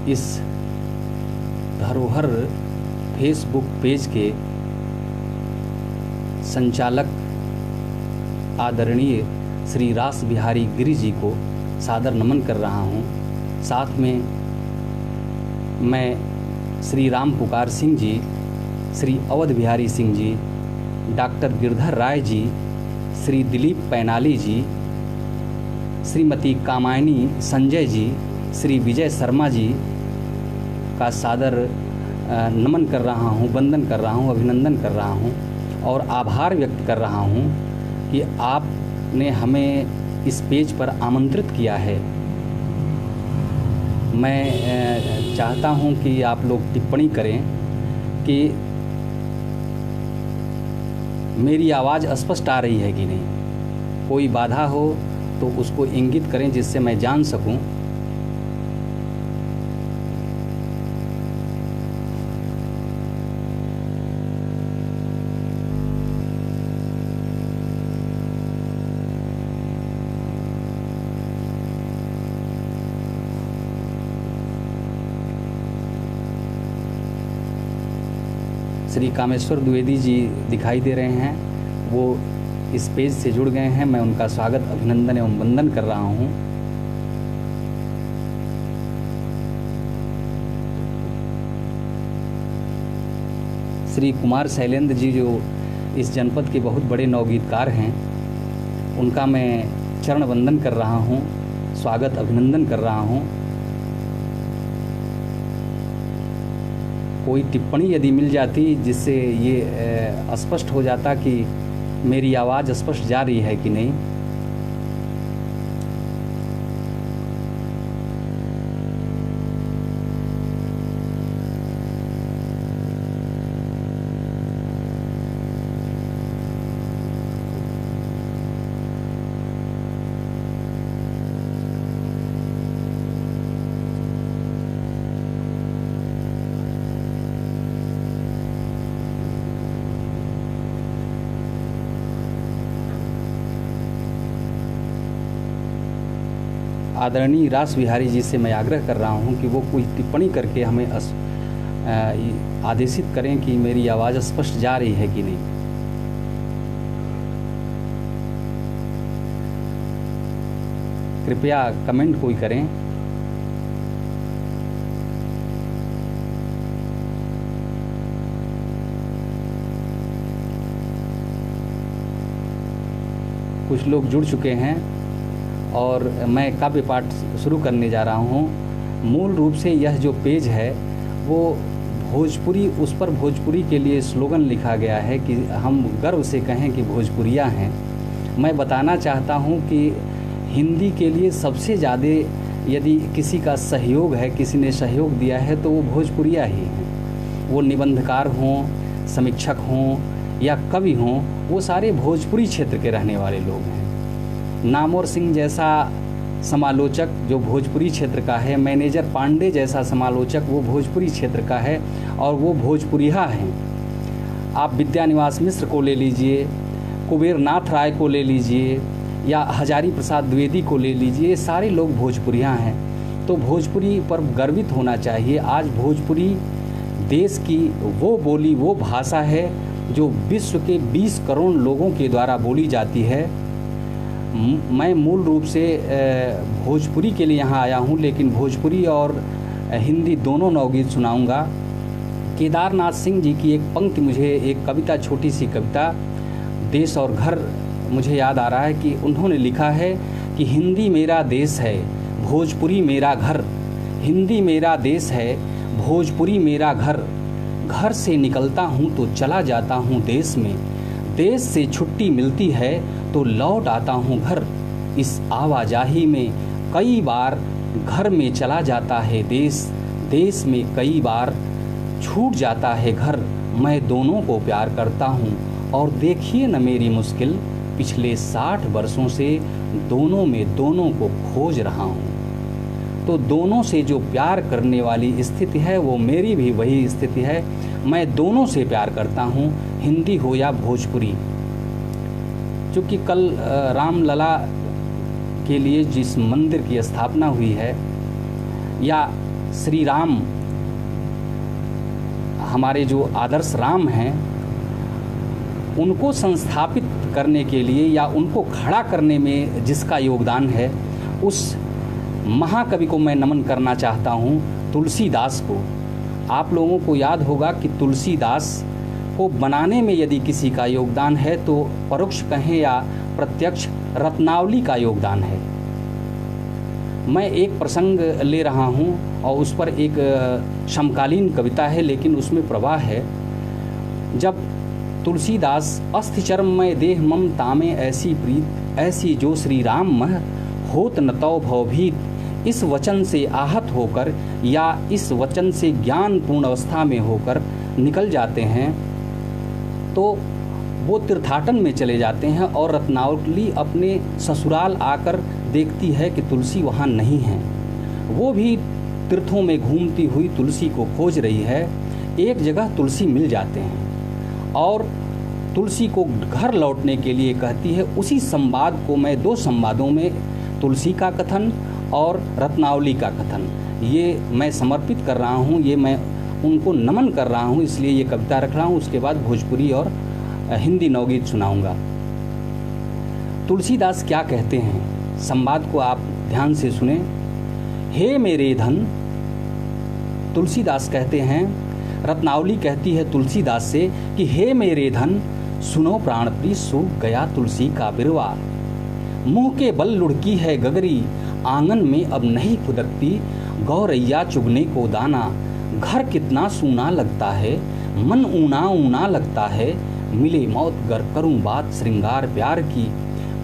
इस धरोहर Facebook page के संचालक आदरणीय श्री रास बिहारी गिरी जी को सादर नमन कर रहा हूँ। साथ में मैं श्री राम पुकार सिंह जी, श्री अवध बिहारी सिंह जी, डॉक्टर गिरधर राय जी, श्री दिलीप पैनाली जी, श्रीमती कामायनी संजय जी, श्री विजय शर्मा जी का सादर नमन कर रहा हूँ, वंदन कर रहा हूँ, अभिनंदन कर रहा हूँ और आभार व्यक्त कर रहा हूँ कि आपने हमें इस पेज पर आमंत्रित किया है। मैं चाहता हूँ कि आप लोग टिप्पणी करें कि मेरी आवाज़ स्पष्ट आ रही है कि नहीं। कोई बाधा हो तो उसको इंगित करें जिससे मैं जान सकूं। श्री कामेश्वर द्विवेदी जी दिखाई दे रहे हैं, वो इस पेज से जुड़ गए हैं। मैं उनका स्वागत, अभिनंदन एवं वंदन कर रहा हूं। श्री कुमार शैलेंद्र जी जो इस जनपद के बहुत बड़े नवगीतकार हैं, उनका मैं चरण वंदन कर रहा हूं, स्वागत अभिनंदन कर रहा हूं। कोई टिप्पणी यदि मिल जाती जिससे ये स्पष्ट हो जाता कि मेरी आवाज़ स्पष्ट जा रही है कि नहीं। आदरणीय रास बिहारी जी से मैं आग्रह कर रहा हूं कि वो कोई टिप्पणी करके हमें आदेशित करें कि मेरी आवाज़ स्पष्ट जा रही है कि नहीं। कृपया कमेंट कोई करें। कुछ लोग जुड़ चुके हैं और मैं काव्य पाठ शुरू करने जा रहा हूँ। मूल रूप से यह जो पेज है वो भोजपुरी, उस पर भोजपुरी के लिए स्लोगन लिखा गया है कि हम गर्व से कहें कि भोजपुरिया हैं। मैं बताना चाहता हूँ कि हिंदी के लिए सबसे ज़्यादा यदि किसी का सहयोग है, किसी ने सहयोग दिया है तो वो भोजपुरिया ही हैं। वो निबंधकार हों, समीक्षक हों या कवि हों, वो सारे भोजपुरी क्षेत्र के रहने वाले लोग हैं। नामोर सिंह जैसा समालोचक जो भोजपुरी क्षेत्र का है, मैनेजर पांडे जैसा समालोचक वो भोजपुरी क्षेत्र का है और वो भोजपुरिया हैं। आप विद्यानिवास मिश्र को ले लीजिए, कुबेर नाथ राय को ले लीजिए या हजारी प्रसाद द्विवेदी को ले लीजिए, सारे लोग भोजपुरिया हैं। तो भोजपुरी पर गर्वित होना चाहिए। आज भोजपुरी देश की वो बोली, वो भाषा है जो विश्व के 20 करोड़ लोगों के द्वारा बोली जाती है। मैं मूल रूप से भोजपुरी के लिए यहाँ आया हूँ, लेकिन भोजपुरी और हिंदी दोनों नवगीत सुनाऊंगा। केदारनाथ सिंह जी की एक पंक्ति, मुझे एक कविता, छोटी सी कविता देश और घर मुझे याद आ रहा है कि उन्होंने लिखा है कि हिंदी मेरा देश है, भोजपुरी मेरा घर। हिंदी मेरा देश है, भोजपुरी मेरा घर। घर से निकलता हूँ तो चला जाता हूँ देश में, देश से छुट्टी मिलती है तो लौट आता हूँ घर। इस आवाजाही में कई बार घर में चला जाता है देश, देश में कई बार छूट जाता है घर। मैं दोनों को प्यार करता हूँ और देखिए न मेरी मुश्किल, पिछले 60 वर्षों से दोनों में दोनों को खोज रहा हूँ। तो दोनों से जो प्यार करने वाली स्थिति है वो मेरी भी वही स्थिति है। मैं दोनों से प्यार करता हूँ, हिंदी हो या भोजपुरी। चूँकि कल रामलला के लिए जिस मंदिर की स्थापना हुई है, या श्री राम, हमारे जो आदर्श राम हैं, उनको संस्थापित करने के लिए या उनको खड़ा करने में जिसका योगदान है, उस महाकवि को मैं नमन करना चाहता हूँ, तुलसीदास को। आप लोगों को याद होगा कि तुलसीदास को बनाने में यदि किसी का योगदान है तो परोक्ष कहें या प्रत्यक्ष रत्नावली का योगदान है। मैं एक प्रसंग ले रहा हूँ और उस पर एक समकालीन कविता है, लेकिन उसमें प्रवाह है। जब तुलसीदास अस्थिचर्ममय देह मम तामे ऐसी प्रीत, ऐसी जो श्री राम मह होत न तौ भवभीत, इस वचन से आहत होकर या इस वचन से ज्ञानपूर्ण अवस्था में होकर निकल जाते हैं तो वो तीर्थाटन में चले जाते हैं और रत्नावली अपने ससुराल आकर देखती है कि तुलसी वहाँ नहीं है। वो भी तीर्थों में घूमती हुई तुलसी को खोज रही है। एक जगह तुलसी मिल जाते हैं और तुलसी को घर लौटने के लिए कहती है। उसी संवाद को मैं 2 संवादों में, तुलसी का कथन और रत्नावली का कथन, ये मैं समर्पित कर रहा हूँ, ये मैं उनको नमन कर रहा हूँ, इसलिए ये कविता रख रहा हूँ। उसके बाद भोजपुरी और हिंदी नवगीत सुनाऊंगा। तुलसीदास क्या कहते हैं, संवाद को आप ध्यान से सुने। हे मेरे धन, तुलसीदास कहते हैं, रत्नावली कहती है तुलसीदास से कि हे मेरे धन, सुनो प्राणप्रिय सूख गया तुलसी का बिरवा, मुंह के बल लुढ़की है गगरी, आंगन में अब नहीं फुदकती गौरैया चुगने को दाना, घर कितना सूना लगता है, मन ऊना ऊना लगता है, मिले मौत गर करूं बात श्रृंगार प्यार की,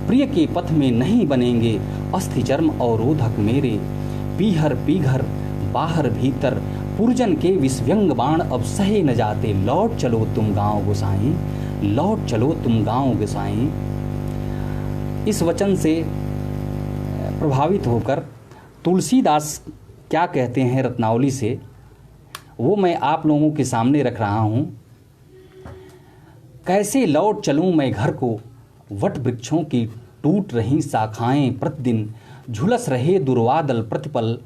प्रिय के पथ में नहीं बनेंगे अस्थि चर्म अवरोधक मेरे, पीहर पीघर बाहर भीतर पुरजन के विस्व्यंग बाण अब सहे न जाते, लौट चलो तुम गांव गोसाई, लौट चलो तुम गांव गोसाई। इस वचन से प्रभावित होकर तुलसीदास क्या कहते हैं रत्नावली से, वो मैं आप लोगों के सामने रख रहा हूँ। कैसे लौट चलूँ मैं घर को, वट वृक्षों की टूट रही शाखाएं प्रतिदिन, झुलस रहे दुर्वादल प्रतिपल,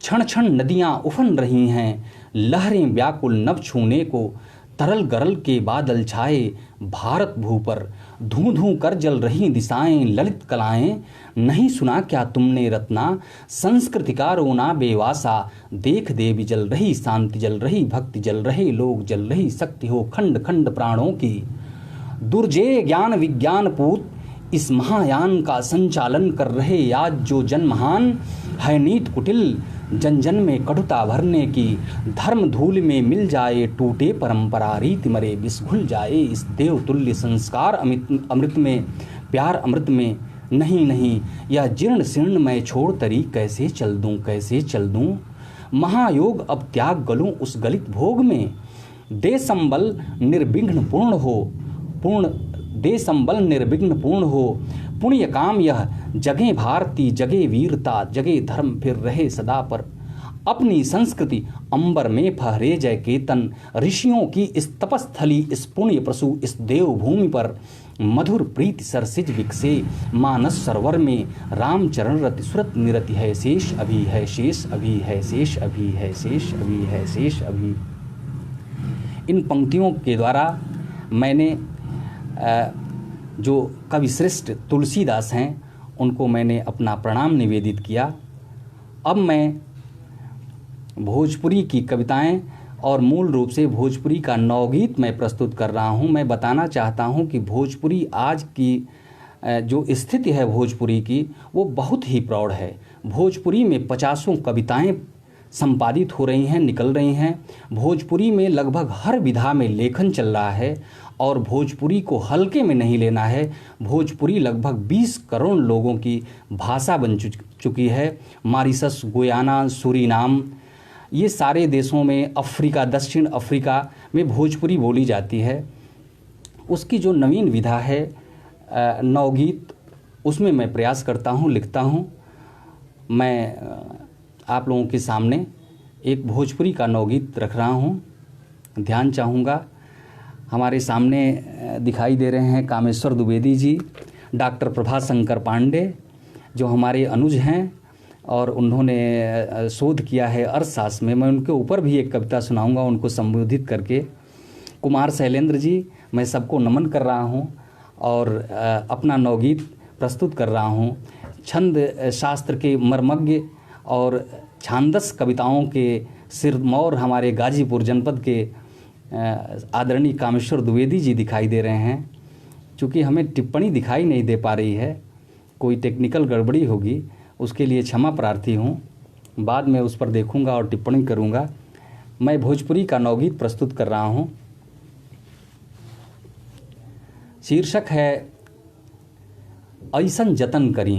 क्षण क्षण नदियाँ उफन रही हैं, लहरें व्याकुल नभ छूने को, तरल गरल के बादल छाए भारत भू पर, धूं धूं कर जल रही दिशाएं ललित कलाएं, नहीं सुना क्या तुमने रत्ना संस्कृति का रोना बेवासा, देख देवी जल रही शांति जल रही भक्ति जल रहे लोग जल रही शक्ति हो खंड खंड प्राणों की, दुर्जय ज्ञान विज्ञान पूत इस महायान का संचालन कर रहे आज जो जन महान है, नीत कुटिल जन जन में कटुता भरने की, धर्म धूल में मिल जाए टूटे परंपरा रीति मरे विष घुल जाए, इस देव तुल्य संस्कार अमृत में प्यार अमृत में, नहीं नहीं यह जीर्ण शीर्ण मैं छोड़ तरी कैसे चल दूं, कैसे चल दूं, महायोग अब त्याग गलूं उस गलित भोग में, दे संबल निर्विघ्न पूर्ण हो, पूर्ण दे संबल निर्विघ्न पूर्ण हो, पुण्य काम यह जगे भारती जगे वीरता जगे धर्म फिर रहे सदा पर, अपनी संस्कृति अंबर में फहरे जय केतन, ऋषियों की इस तपस्थली इस पुण्य प्रसु इस देव भूमि पर, मधुर प्रीति सरसिज विकसे मानस सरोवर में, राम चरण रति सुरत निरति है शेष अभी है शेष अभी है शेष अभी है शेष अभी है शेष अभी। इन पंक्तियों के द्वारा मैंने जो कवि श्रेष्ठ तुलसीदास हैं उनको मैंने अपना प्रणाम निवेदित किया। अब मैं भोजपुरी की कविताएं और मूल रूप से भोजपुरी का नवगीत मैं प्रस्तुत कर रहा हूं। मैं बताना चाहता हूं कि भोजपुरी आज की जो स्थिति है भोजपुरी की वो बहुत ही प्रौढ़ है। भोजपुरी में 50 कविताएं संपादित हो रही हैं, निकल रही हैं। भोजपुरी में लगभग हर विधा में लेखन चल रहा है और भोजपुरी को हल्के में नहीं लेना है। भोजपुरी लगभग 20 करोड़ लोगों की भाषा बन चुकी है। मॉरिशस, गुयाना, सूरीनाम, ये सारे देशों में, अफ्रीका, दक्षिण अफ्रीका में भोजपुरी बोली जाती है। उसकी जो नवीन विधा है नवगीत, उसमें मैं प्रयास करता हूँ, लिखता हूँ। मैं आप लोगों के सामने एक भोजपुरी का नवगीत रख रहा हूँ। ध्यान चाहूँगा। हमारे सामने दिखाई दे रहे हैं कामेश्वर द्विवेदी जी, डॉक्टर प्रभाशंकर पांडे जो हमारे अनुज हैं, और उन्होंने शोध किया है अर्थशास्त्र में। मैं उनके ऊपर भी एक कविता सुनाऊंगा उनको संबोधित करके। कुमार शैलेंद्र जी, मैं सबको नमन कर रहा हूं और अपना नवगीत प्रस्तुत कर रहा हूं। छंद शास्त्र के मर्मज्ञ और छांदस कविताओं के सिरमौर हमारे गाजीपुर जनपद के आदरणीय कामेश्वर द्विवेदी जी दिखाई दे रहे हैं। चूँकि हमें टिप्पणी दिखाई नहीं दे पा रही है, कोई टेक्निकल गड़बड़ी होगी, उसके लिए क्षमा प्रार्थी हूँ। बाद में उस पर देखूँगा और टिप्पणी करूँगा। मैं भोजपुरी का नवगीत प्रस्तुत कर रहा हूँ। शीर्षक है ऐसन जतन करी।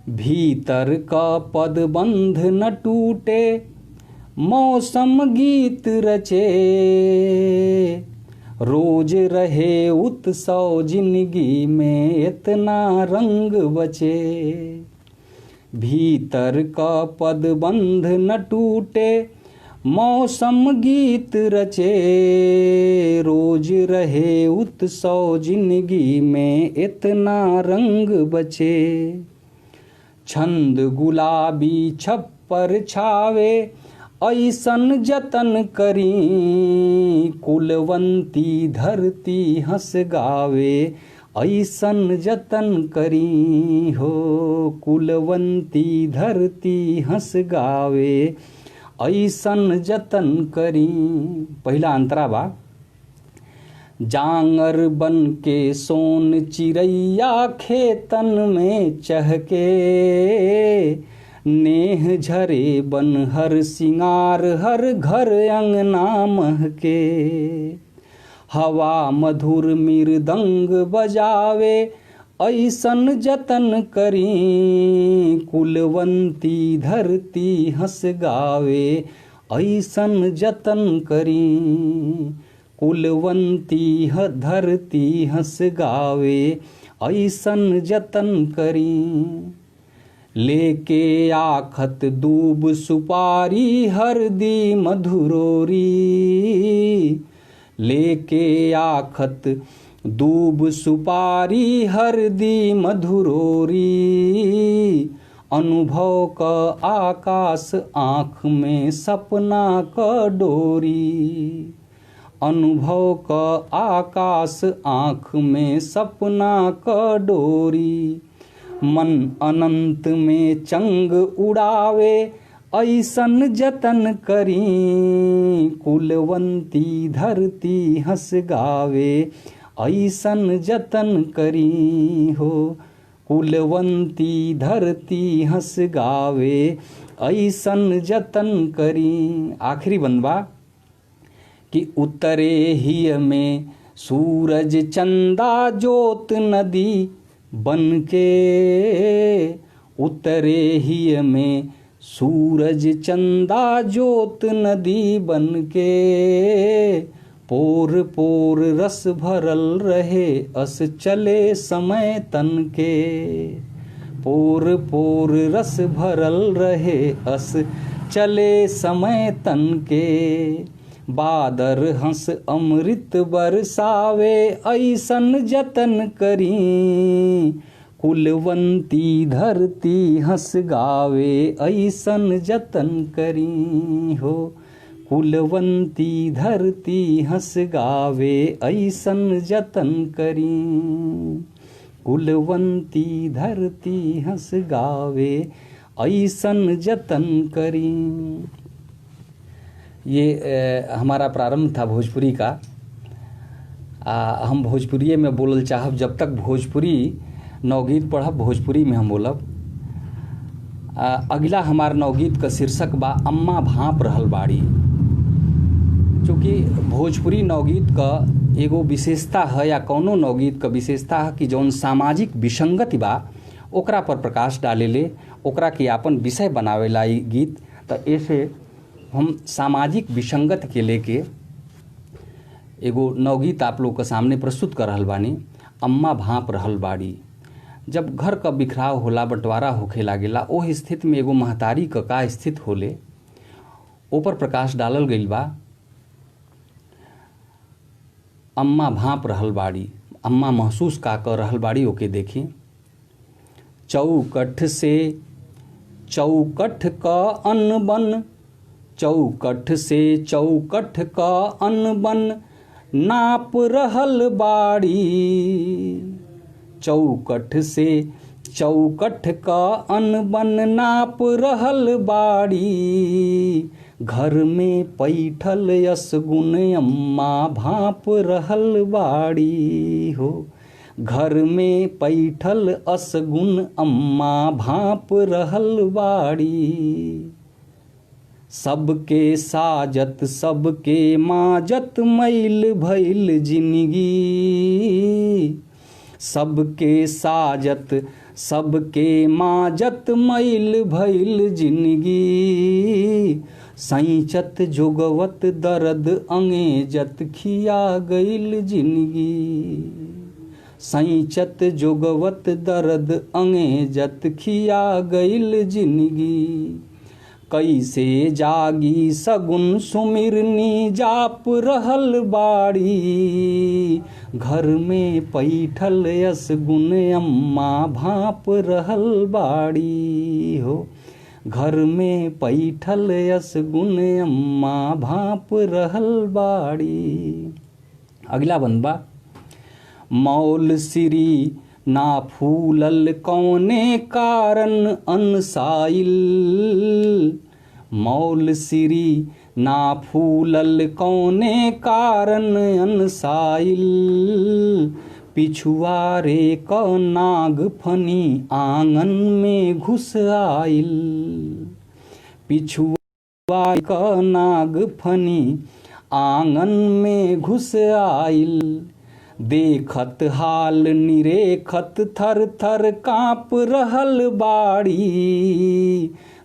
भीतर का पदबंध न टूटे, मौसम गीत रचे, रोज रहे उत्सव जिंदगी में इतना रंग बचे। भीतर का पदबंध न टूटे, मौसम गीत रचे, रोज रहे उत्सव जिंदगी में इतना रंग बचे। छंद गुलाबी छप्पर छावे, ऐसन जतन करी, कुलवंती धरती हंस गावे, ऐसन जतन करी हो, कुलवंती धरती हंस गावे, ऐसन जतन करी। पहला अंतरा बा। जांगर बन के सोन चिड़ैया खेतन में चहके, नेह झरे बन हर सिंगार हर घर अंगना महके। हवा मधुर मृदंग बजावे, ऐसन जतन करी, कुलवंती धरती हंस गावे, ऐसन जतन करी, कुलवंती धरती हंस गावे, ऐसन जतन करी। लेके आखत दूब सुपारी हरदी मधुरोरी, लेके आखत दूब सुपारी हरदी मधुरोरी, अनुभव का आकाश आँख में सपना का डोरी, अनुभव का आकाश आँख में सपना का डोरी। मन अनंत में चंग उड़ावे, ऐसन जतन करी, कुलवंती धरती हंस गावे, ऐसन जतन करी हो, कुलवंती धरती हंस गावे, ऐसन जतन करी। आखिरी बंदवा कि उतरे ही में सूरज चंदा ज्योत नदी बन के, उतरे ही में सूरज चंदा ज्योत नदी बन के, पोर पोर रस भरल रहे अस चले समय तन के, पोर पोर रस भरल रहे अस चले समय तन के। बादर हंस अमृत बरसावे, ऐसन जतन करी, कुलवंती धरती हंस गावे, ऐसन जतन करी हो, कुलवंती धरती हंस गावे, ऐसन जतन करी, कुलवंती धरती हंस गावे, ऐसन जतन करी। ये हमारा प्रारंभ था भोजपुरी का। हम भोजपुरी में बोलल चाहब, जब तक भोजपुरी नवगीत पढ़ब भोजपुरी में हम बोलब। अगला हमार नवगीत का शीर्षक बा अम्मा भाप रहल बाड़ी। चूँकि भोजपुरी नवगीत का एगो विशेषता है या कौनो नवगीत का विशेषता है कि जौन सामाजिक विसंगति बा ओकरा पर प्रकाश डालेले, ओकरा के आपन विषय बनावेला ई गीत। तो ऐसे हम सामाजिक विसंगति के लेके एगो नवगीत आप लोग के सामने प्रस्तुत कर रहल बानी। अम्मा भाप रहल बाड़ी। जब घर का बिखराव होला, बंटवारा होखे लागेला, ओह स्थिति में एगो महतारी का स्थित होले, ऊपर प्रकाश डालल गईल बा। अम्मा भाप रहल बाड़ी, अम्मा महसूस का कर रहल बाड़ी, ओके देखी। चौकठ से चौकठ का अनबन, चौकठ से चौकठ का अनबन नाप रहल बाड़ी। चौकठ से चौकठ का अनबन नाप रहल बाड़ी। घर में पैठल यसगुन अम्मा भाप रहल बाड़ी हो। घर में पैठल असगुन अम्मा भाप रहल बाड़ी। सबके साजत सबके माजत मैल भइल जिंदगी। सबके साजत सबके माजत मैल भइल जिंदगी। सैचत जोगवत दर्द अंगेजत खिया गइल जिंदगी। सैचत जोगवत दर्द अंगेजत खिया गइल जिंदगी। कैसे जागी सगुन सुमिरनी जाप रहल बाड़ी। घर में पैठल यसगुन अम्मा भाप रहल बाड़ी हो। घर में पैठल यसगुन अम्मा भाप रहल बाड़ी। अगला बनबा, मौल सिरी ना फूलल कौने कारण अनसाइल। मौल सिरी ना फूलल कौने कारण अनसाइल। पिछुआरे क नाग फनी आंगन में घुस आइल। पिछुआरे क नाग फनी आंगन में घुस आइल। देखत हाल निरेखत थर थर काँप रहल बाड़ी।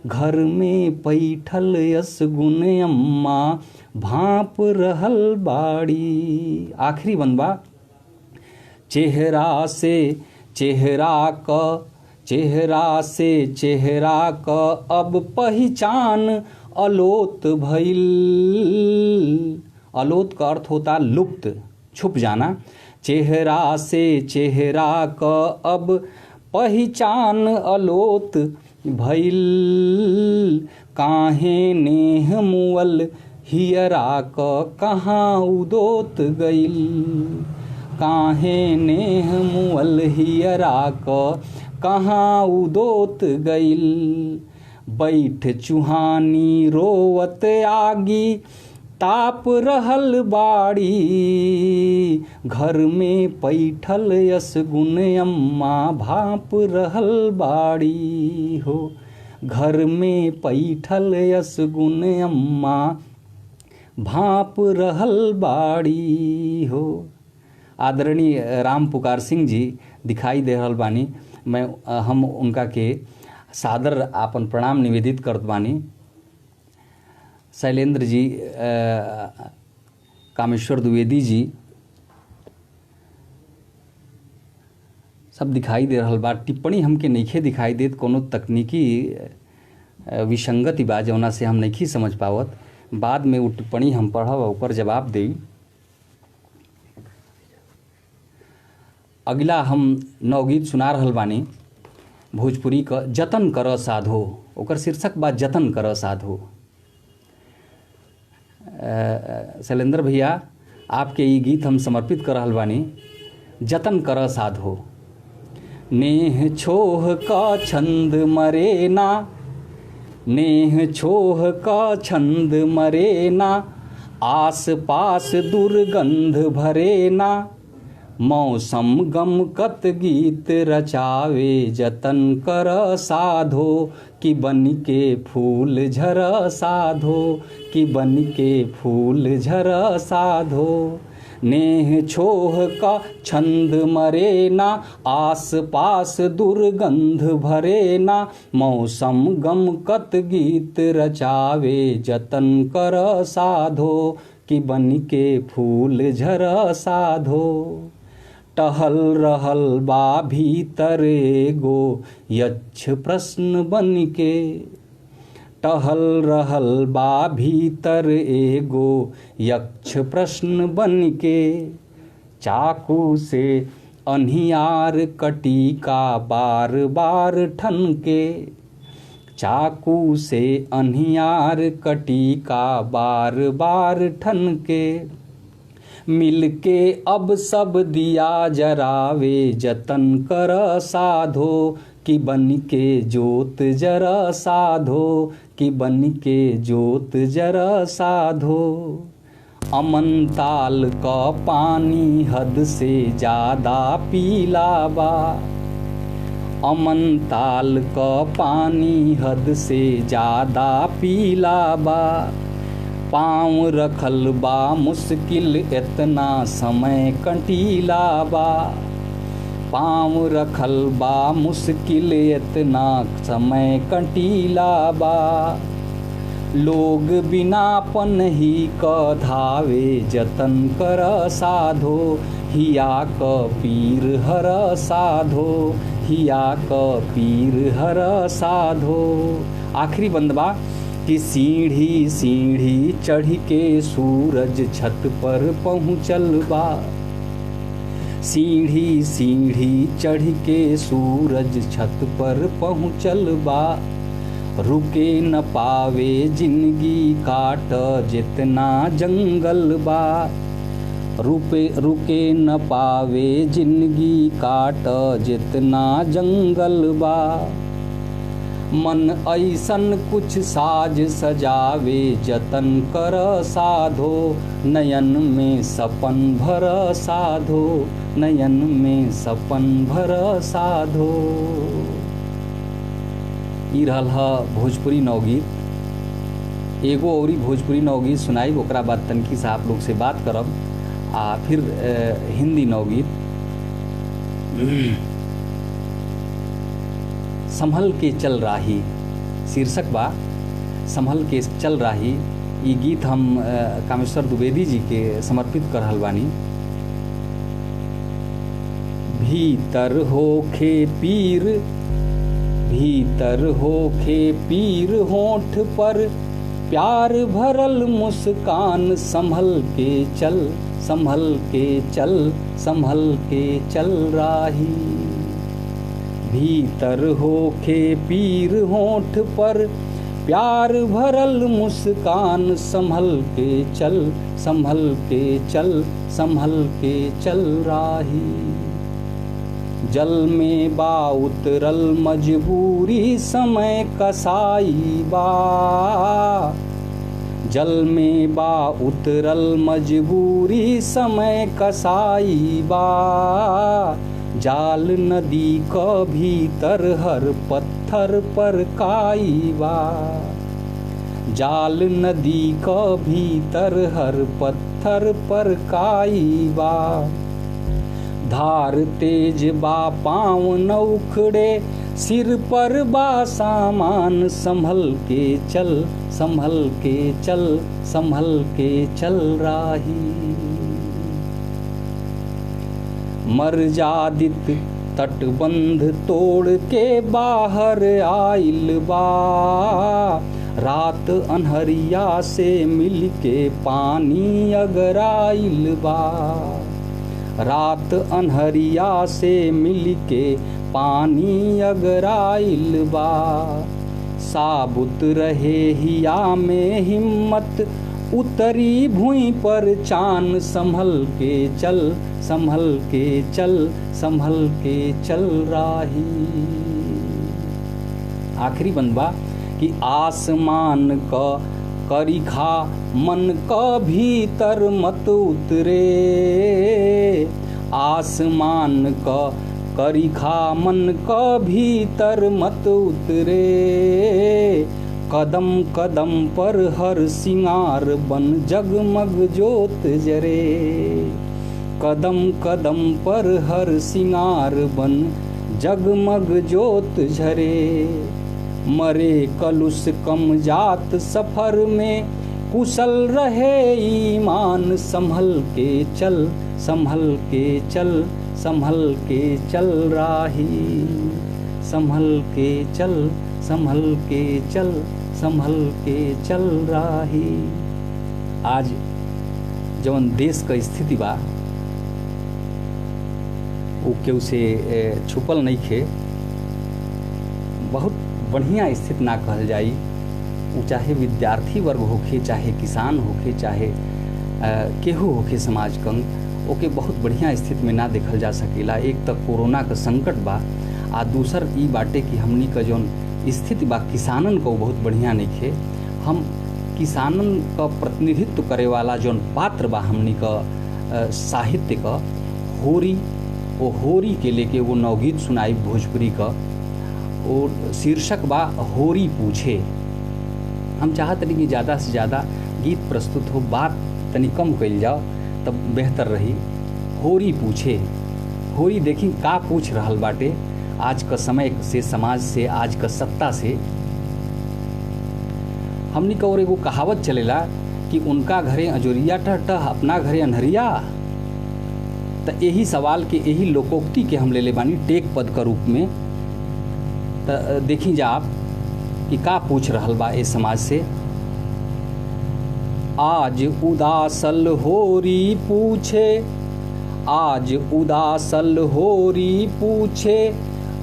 घर में पैठल यसगुन अम्मा भाप रहल बाड़ी। आखिरी बनबा, चेहरा से चेहरा क चेहरा से चेहरा क अब पहचान अलोत भइल। अलोत का अर्थ होता लुप्त, छुप जाना। चेहरा से चेहरा क अब पहचान अलोत भइल। काहे नेह मुअल हियरा क कहाँ उदोत गइल। काहे नेह मुअल हियरा क कहाँ उदोत गइल। बैठ चुहानी रोवत आगी ताप रहल बाड़ी। घर में पैठल यसगुन अम्मा भाप रहल बाड़ी हो। घर में पैठल यसगुन अम्मा भाप रहल बाड़ी हो। आदरणीय राम पुकार सिंह जी दिखाई दे रहल बानी। हम उनका के सादर आपन प्रणाम निवेदित करत बानी। शैलेंद्र जी, कामेश्वर द्विवेदी जी सब दिखाई दे रहल बा। टिप्पणी हमके नइखे दिखाई देत, कोनो तकनीकी विसंगति बा जौना से हम नइखे समझ पावत। बाद में वो टिप्पणी हम पढ़ब ऊपर जवाब देई। अगला हम नवगीत सुना रहल बानी भोजपुरी का जतन कर साधो। ओकर शीर्षक बा जतन कर साधो। शैलेंद्र भैया, आपके ये गीत हम समर्पित कर रहल बानी। जतन कर साधो। नेह छोह का छंद मरे ना, नेह छोह का छंद मरे ना, आस पास दुर्गंध भरे ना, मौसम गमकत गीत रचावे जतन कर साधो, कि बन के फूल झर साधो, कि बन के फूल झर साधो। नेह छोह का छंद मरे ना, आस पास दुर्गंध भरे ना, मौसम गमकत गीत रचावे जतन कर साधो, कि बन के फूल झर साधो। टहल रहल बा भीतर एगो यक्ष प्रश्न बन के, टहल रहल बा भीतर एगो यक्ष प्रश्न बन के, चाकू से अन्हियार कटी का बार बार ठनके, चाकू से अन्हियार कटी का बार बार ठनके, मिलके अब सब दिया जरावे जतन कर साधो, कि बन के जोत जरा साधो, कि बन के जोत जरा साधो। अमन ताल का पानी हद से ज़्यादा पीला बा, अमन ताल का पानी हद से ज़्यादा पीला बा, पाँव रखल बा मुश्किल इतना समय कंटीला बा, पाँव रखल बा मुश्किल इतना समय कंटीला बा, लोग बिनापन ही क धावे जतन कर साधो, हिया क पीर हर साधो, हिया क पीर हर साधो। आखिरी बंदबा कि सीढ़ी सीढ़ी चढ़ के सूरज छत पर पहुँचल बा, सीढ़ी सीढ़ी चढ़ के सूरज छत पर पहुँचल बा, रुके न पावे जिंदगी काट जितना जंगल बा, रुके न पावे जिंदगी काट जितना जंगल बा, मन ऐसन कुछ साज सजावे जतन कर साधो, नयन में सपन भर साधो, नयन में सपन भर साधो। ई रहल ह भोजपुरी नवगीत। एगो औरी भोजपुरी नवगीत सुनाई, ओकरा बाद तनकी से आप लोग से बात करब, आ फिर हिंदी नवगीत। संभल के चल राही शीर्षक बा, संभल के चल राही। ये गीत हम कामेश्वर द्विवेदी जी के समर्पित कर रहल बानी। भीतर होखे पीर, भीतर होखे पीर होठ पर प्यार भरल मुस्कान, संभल के चल, संभल के चल, संभल के चल राही। भीतर होखे पीर होठ पर प्यार भरल मुस्कान, संभल के चल, संभल के चल, संभल के चल राही। जल में बा उतरल मजबूरी समय कसाई बा, जल में बा उतरल मजबूरी समय कसाई बा, जाल नदी का भीतर हर पत्थर पर काई बा, जाल नदी का भीतर हर पत्थर पर काई बा, धार तेज बा पाँव न उखड़े सिर पर बा सामान, संभल के चल, संभल के चल, संभल के चल राही। मर्जादित तटबंध तोड़ के बाहर आइल बा, रात अनहरिया से मिल के पानी अगराइल बा, रात अनहरिया से मिल के पानी अगराइल बा, साबुत रहे हिया में हिम्मत उतरी भुई पर चान, संभल के चल, संभल के चल, संभल के चल राही। आखिरी बंदबा कि आसमान का करिखा मन का भीतर मत उतरे, आसमान का करिखा मन का भीतर मत उतरे, कदम कदम पर हर सिंगार बन जगमग जोत जरे, कदम कदम पर हर सिंगार बन जगमग जोत झरे, मरे कलुष कम जात सफर में कुशल रहे ईमान, संभल के चल, संभल के चल, संभल के चल राही, संभल के चल, संभल के चल, संभल के चल राही। आज जवन देश का स्थिति बा उ केहू से छुपल नहीं खे। बहुत बढ़िया स्थिति ना कहल जाई। उ चाहे विद्यार्थी वर्ग होखे, चाहे किसान होखे, चाहे केहू होखे समाज कंग, ओके बहुत बढ़िया स्थिति में ना देखल जा सकेला। एक तक कोरोना का संकट बा, आ दूसर ई बाटे कि हमनी का जौन स्थिति बा किसानन को बहुत बढ़िया नहीं खे। हम किसानन का प्रतिनिधित्व करे वाला जौन पात्र बा हमनी का साहित्य का होरी, वो होरी के लेके वो नवगीत सुनाई भोजपुरी का, और शीर्षक बा होरी पूछे। हम चाहत रही कि ज़्यादा से ज़्यादा गीत प्रस्तुत हो, बात तनी कम कइल जाओ तब बेहतर रही। होरी पूछे, होरी देखी का पूछ रहल बाटे आज का समय से, समाज से, आज का सत्ता से। हमनी का और एगो कहावत चलेला कि उनका घरे अजोरिया टह टह, अपना घरे अनहरिया। तो यही सवाल के, यही लोकोक्ति के हम ले ले बानी टेक पद का रूप में। तो देखी जा आप कि का पूछ रहल बा ए समाज से। आज उदासल होरी पूछे, आज उदासल होरी पूछे,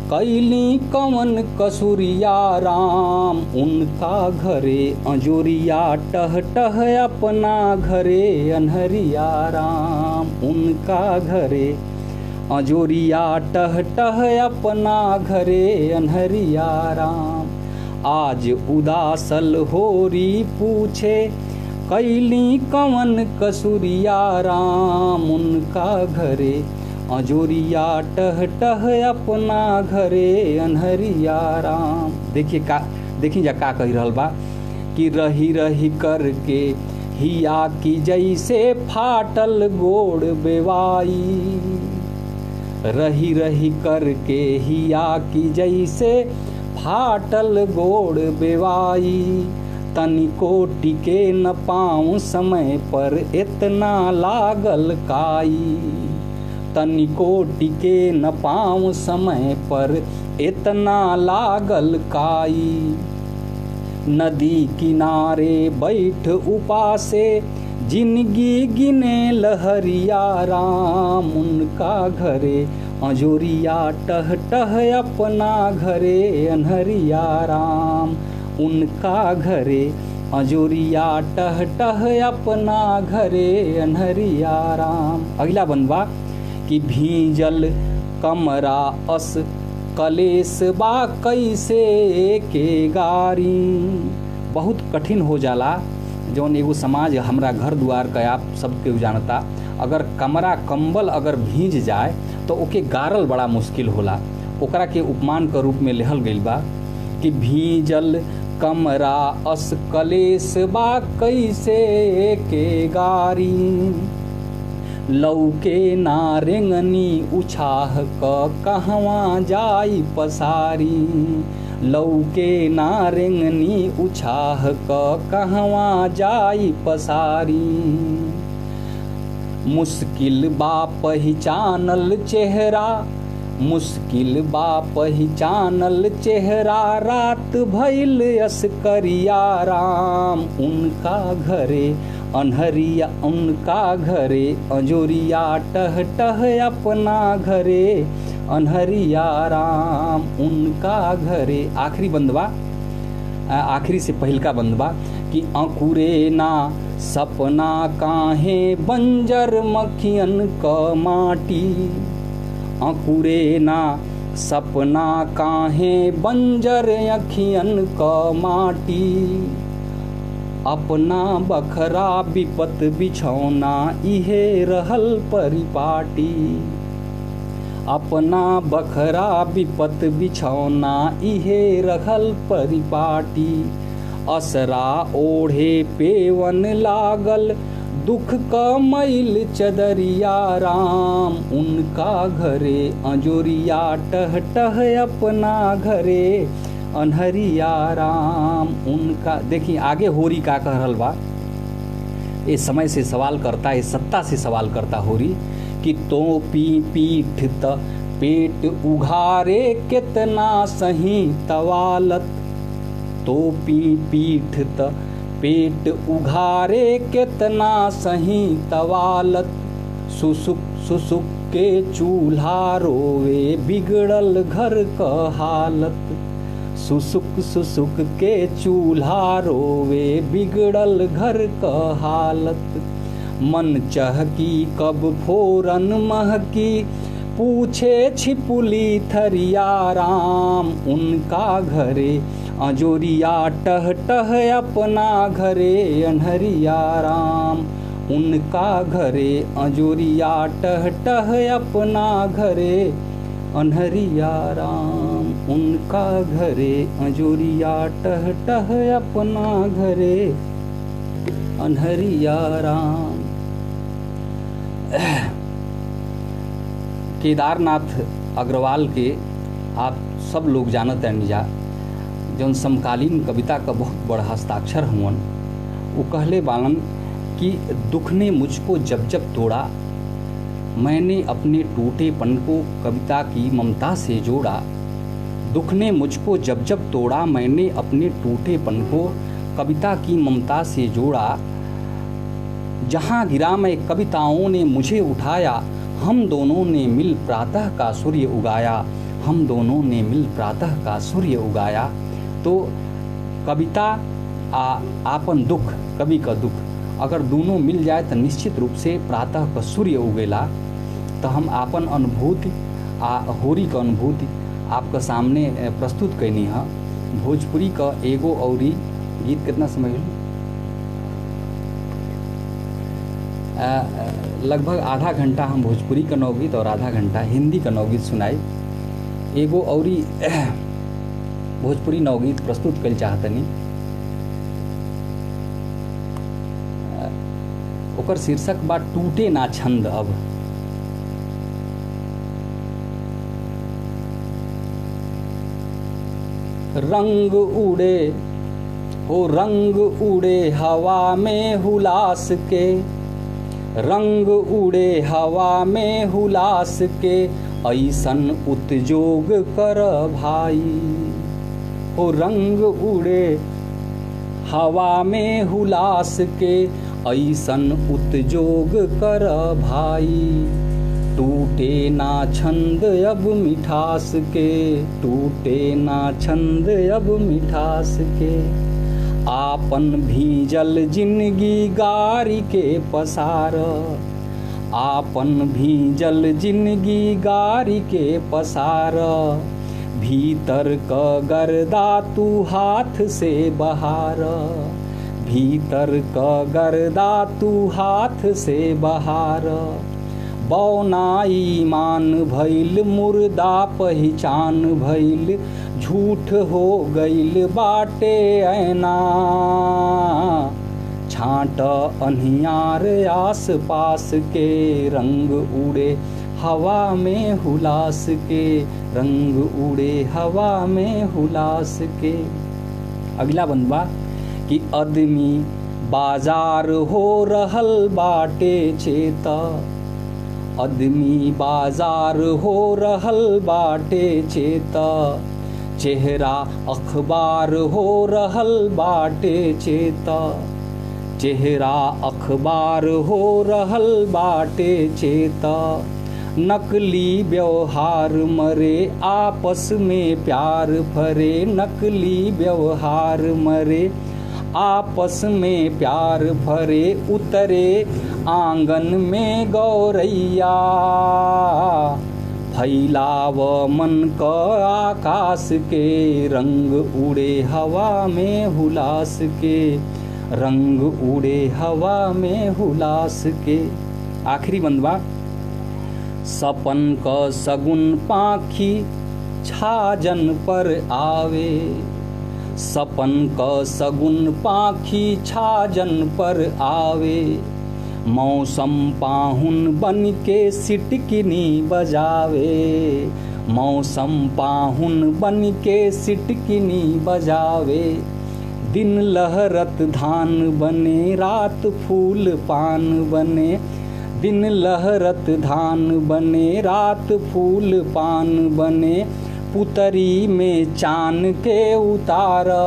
कैली कवन कसुरिया राम। उनका घरे अजोरिया टह टह, अपना घरे अनहरिया राम। उनका घरे अजोरिया टह टह, अपना घरे अनहरिया राम। आज उदासल होरी पूछे, कैली कवन कसुरिया राम। उनका घरे अजोरिया टह टह, अपना घरे अनहरिया राम। देखिए जा का कही रहल बा कि रही रही करके हिया की जैसे फाटल गोड़ बेवाई। रही रही करके हिया की जैसे फाटल गोड़ बेवाई। तनिको टिके न पाऊँ समय पर, इतना लागल काई। तनिको टिके न पाऊँ समय पर, इतना लागल काई। नदी किनारे बैठ उपासे, जिंदगी गिने लहरिया राम। उनका घरे अजोरिया टह टह, अपना घरे अनहरिया राम। उनका घरे अजोरिया टह टह, अपना घरे अनहरिया राम। अगला बनवा कि भीजल कमरा अस कलेस बा, कैसे के गारी। बहुत कठिन हो जाला जौन एगो समाज हमरा घर द्वार का आप सबके जानता। अगर कमरा कंबल अगर भीज जाए तो ओके गारल बड़ा मुश्किल होला। ओकरा के उपमान के रूप में लेहल गइल बा कि भीजल कमरा अस कलेस बा, कैसे के गारी। लौके ना रेंगनी उछाह क, कहवा जाई पसारी। लौके ना रेंगनी उछाह क, कहवा जाई पसारी। मुश्किल बा पहिचानल चेहरा, मुश्किल बा पहिचानल चेहरा। रात भइल अस्करिया राम। उनका घरे अनहरिया, उनका घरे अजोरिया टह टह, अपना घरे अनहरिया राम। उनका घरे। आखिरी बंदवा, आखिरी से पहिलका बंदवा कि अंकुरे ना सपना काहे, बंजर मखियन क माटी। अंकुरे ना सपना काहे, बंजर अखियन क माटी। अपना बखरा विपत बिछौना, इहे रहल परिपाटी। अपना बखरा विपत बिछौना, इहे रहल परिपाटी। असरा ओढ़े पेवन लागल, दुख का मैल चदरिया राम। उनका घरे अजोरिया टह टह, अपना घरे अनहरिया राम। उनका देखिए आगे होरी का कह रहल बा। ये समय से सवाल करता, ये सत्ता से सवाल करता होरी कि तो पी पीठ त पेट उघारे, कितना सही तवालत। तो पी पीठ त पेट उघारे, कितना सही तवालत। सुसुक सुसुक के चूल्हा रोवे बिगड़ल घर क हालत। सुसुक सुसुक के चूल्हा रोवे बिगड़ल घर क हालत। मन चहकी कब फोरन महकी पूछे छिपुली थरिया राम। उनका घरे अजोरिया टह टह अपना घरे अन्हरिया राम। उनका घरे अजोरिया टह टह अपना घरे अन्हरिया राम। उनका घरे अजोरिया टह टह अपना घरे अन्हरिया राम। केदारनाथ अग्रवाल के आप सब लोग जानत हैं जा, जौन समकालीन कविता का बहुत बड़ा हस्ताक्षर हुअन। वो कहले बालन कि दुख ने मुझको जब जब तोड़ा, मैंने अपने टूटेपन को कविता की ममता से जोड़ा। दुख ने मुझको जब जब तोड़ा, मैंने अपने टूटेपन को कविता की ममता से जोड़ा। जहाँ गिरा मैं कविताओं ने मुझे उठाया, हम दोनों ने मिल प्रातः का सूर्य उगाया। हम दोनों ने मिल प्रातः का सूर्य उगाया। तो कविता आपन दुख, कवि का दुख अगर दोनों मिल जाए तो निश्चित रूप से प्रातः का सूर्य उगेला। तो हम आपन अनुभूति होरी का अनुभूति आपका सामने प्रस्तुत कैनी है। भोजपुरी का एगो औरी गीत कितना समय लगभग आधा घंटा हम भोजपुरी का नवगीत और आधा घंटा हिंदी का नवगीत सुनाई। एगो औरी भोजपुरी नवगीत प्रस्तुत कर चाहतनी। ओकर शीर्षक बा टूटे ना छंद अब। रंग उड़े हो रंग उड़े हवा में हुलास के। रंग उड़े हवा में हुलास के, ऐसन उतजोग कर भाई। हो रंग उड़े हवा में हुलास के, ऐसन उतजोग कर भाई। टूटे ना छंद अब मिठास के, टूटे ना छंद अब मिठास के। आपन भीजल जिंदगी गारी के पसार, आपन भीजल जिंदगी गारी के पसार। भीतर क गर्दा तू हाथ से बहार, भीतर क गर्दा तू हाथ से बहार। बौना ईमान भइल मुर्दा पहचान भइल, झूठ हो गइल बाटे ऐना। छाँट अन्हियार आस पास के, रंग उड़े हवा में हुलास के। रंग उड़े हवा में हुलास के। अगला बंदवा कि आदमी बाजार हो रहल बाटे चेता। आदमी बाजार हो रहल बाटे चेता। चेहरा अखबार हो रहल बाटे चेता। चेहरा अखबार हो रहल बाटे चेता। नकली व्यवहार मरे आपस में प्यार फरे। नकली व्यवहार मरे आपस में प्यार फरे। उतरे आंगन में गौरैया, फैलाव मन क आकाश के। रंग उड़े हवा में हुलास के, रंग उड़े हवा में हुलास के। आखिरी बंदवा सपन क सगुन पाखी छाजन पर आवे। सपन क सगुन पाखी छाजन पर आवे। मौसम पाहुन बन के सिटकिनी बजावे। मौसम पाहुन बन के सिटकिनी बजावे। दिन लहरत धान बने, रात फूल पान बने। दिन लहरत धान बने, रात फूल पान बने। पुतरी में चान के उतारा,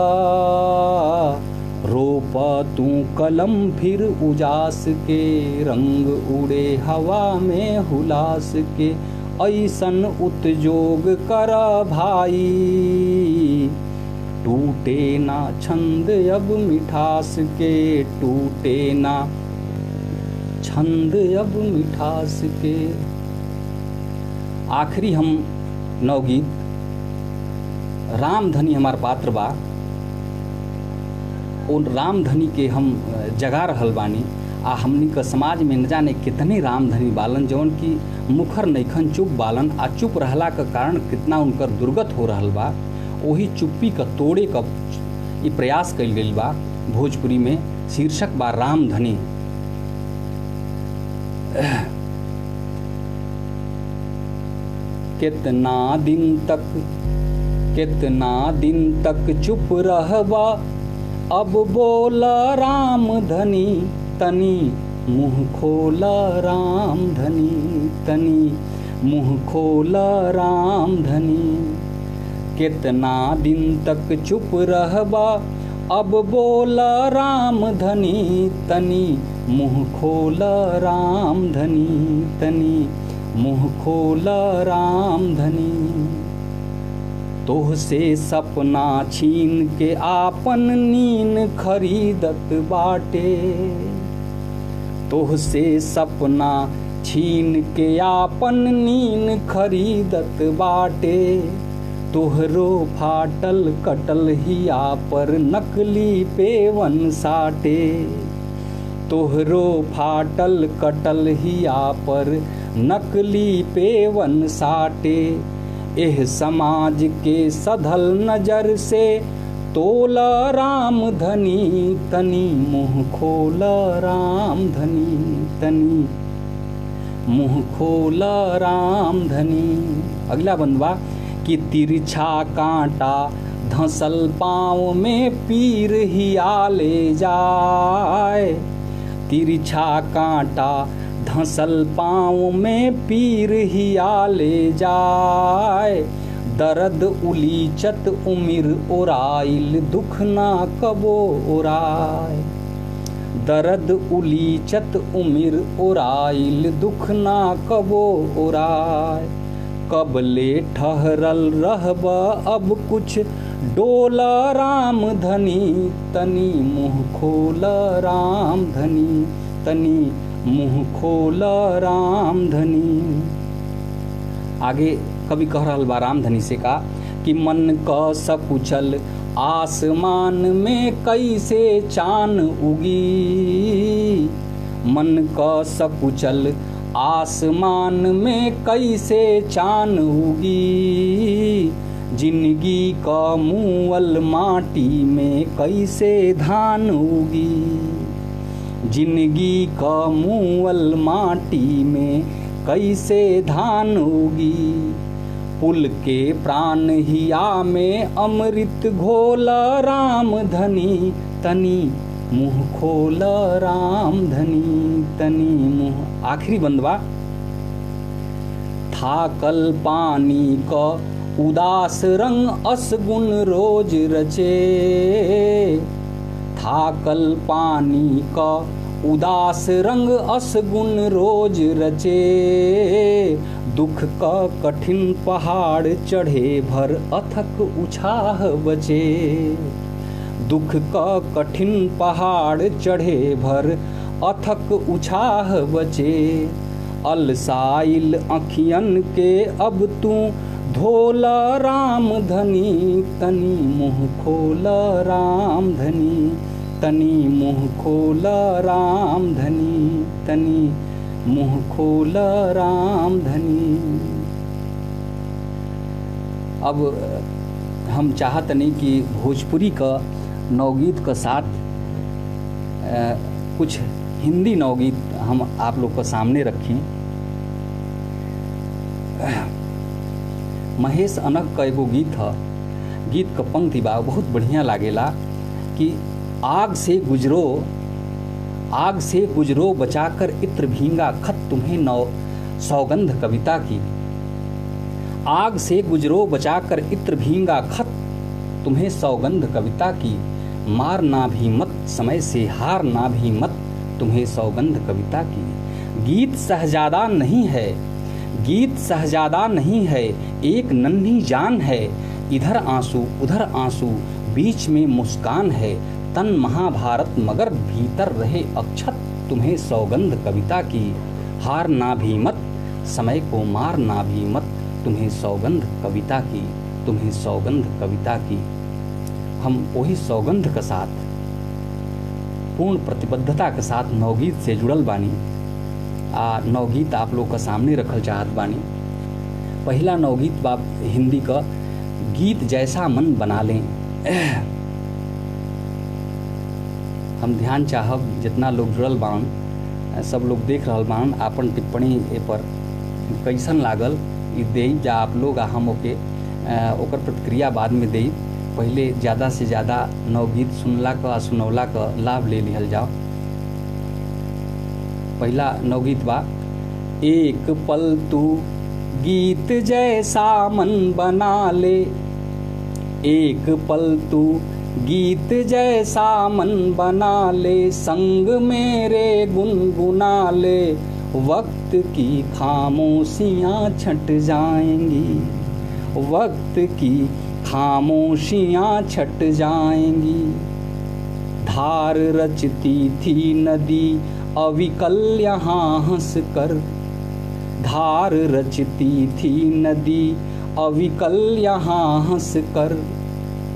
रोप तू कलम फिर उजास के, रंग उड़े हवा में हुलास के, ऐसन उतजोग कर भाई, टूटे ना छंद अब मिठास के, टूटे ना छंद अब मिठास के। आखिरी हम नवगीत रामधनी हमार पात्र बा, उन रामधनी के हम जगा रहल बानी। आ हमनी का समाज में न जाने कितने रामधनी बालन जौन की मुखर नैखन चुप बालन, आ चुप रहला का कारण कितना उनकर दुर्गत हो रहल बा। वही चुप्पी का तोड़े का ये प्रयास कइल गइल बा भोजपुरी में। शीर्षक बा रामधनी। कितना दिन तक चुप रहबा, अब बोला रामधनी, तनी मुँह खोला रामधनी, तनी मुँह खोला रामधनी। कितना दिन तक चुप रहबा, अब बोला रामधनी, तनी मुँह खोला रामधनी, तनी मुँह खोला रामधनी। तोह से सपना छीन के आपन नीन खरीदत बाटे, तोह से सपना छीन के आपन नीन खरीदत बाटे। तोहरो फाटल कटल हिया पर नकली पेवन साटे, तोहरो फाटल कटल हिया पर नकली पेवन साटे। एह समाज के सधल नजर से तोला रामधनी, तनी मुँह खोला रामधनी, तनी मुँह खोला रामधनी। अगला बंदवा कि तिरछा कांटा धंसल पाँव में पीर हिया ले जाए, तिरछा कांटा धंसल पाँव में पीर हिया ले जाए। दर्द उलीचत उमिर ओराइल, दुख ना कबो ओराय, दर्द उलीचत उमिर ओराइल, दुख ना कबो ओराय। कबले ठहरल रहब अब कुछ डोला रामधनी, तनी मुँह खोला रामधनी, तनी मुँह खोला रामधनी। आगे कवि कह रहल बा रामधनी से का कि मन क सकुचल आसमान में कैसे चान उगी, मन क सकुचल आसमान में कैसे चान उगी। जिंदगी का मुअल माटी में कैसे धान उगी, जिंदगी का मुअल माटी में कैसे धान उगी। पुल के प्राण हिया में अमृत घोला रामधनी, तनी मुँह खोला रामधनी, तनी मुँह। आखिरी बंदवा थाकल पानी का उदास रंग असगुन रोज रचे, थाकल पानी का उदास रंग असगुन रोज रचे। दुख का कठिन पहाड़ चढ़े भर अथक उछाह बचे, दुख का कठिन पहाड़ चढ़े भर अथक उछाह बचे। अलसाइल अखियन के अब तू धोला रामधनी, तनी मुँह खोला रामधनी, तनी मुँह खोला रामधनी, तनी मुँह खोला रामधनी। अब हम चाहत नहीं कि भोजपुरी का नवगीत का साथ कुछ हिंदी नवगीत हम आप लोग को सामने रखें। महेश अनग का एगो गीत है, गीत का पंक्ति बा बहुत बढ़िया लागेला कि आग से गुजरो बचाकर इत्र भींगा खत तुम्हें नौ सौगंध कविता की। आग से गुजरो बचाकर इत्र भींगा खत तुम्हें सौगंध कविता की। मारना भी मत, समय से हारना भी मत, तुम्हें सौगंध कविता की। गीत सहजादा नहीं है, गीत सहजादा नहीं है, एक नन्ही जान है, इधर आंसू उधर आंसू, बीच में मुस्कान है, तन महाभारत मगर भीतर रहे अक्षत, तुम्हें सौगंध कविता की। हारना भी मत, समय को मारना भी मत, तुम्हें सौगंध कविता की, तुम्हें सौगंध कविता की। हम वही सौगंध के साथ, पूर्ण प्रतिबद्धता के साथ नवगीत से जुड़ल बानी। नवगीत आप लोग का सामने रखल चाहत बानी। पहला नवगीत बा हिंदी का, गीत जैसा मन बना लें। हम ध्यान चाहब जितना लोग जुड़ल बान, सब लोग देख रहल बान, आपन टिप्पणी ए पर कैसन लागल ई देई जा आप लोग, हम ओकर प्रतिक्रिया बाद में देई। पहले ज़्यादा से ज़्यादा नवगीत सुनला का सुनौला का लाभ ले लिहल जाओ। पहला नवगीत बा, एक पल तू गीत जैसा मन बना ले, एक पल तू गीत जैसा मन बना ले, संग मेरे गुनगुना ले, वक्त की खामोशियाँ छट जाएंगी, वक्त की खामोशियाँ छट जाएंगी। धार रचती थी नदी अविकल यहाँ हंस कर, धार रचती थी नदी अविकल यहाँ हंस कर,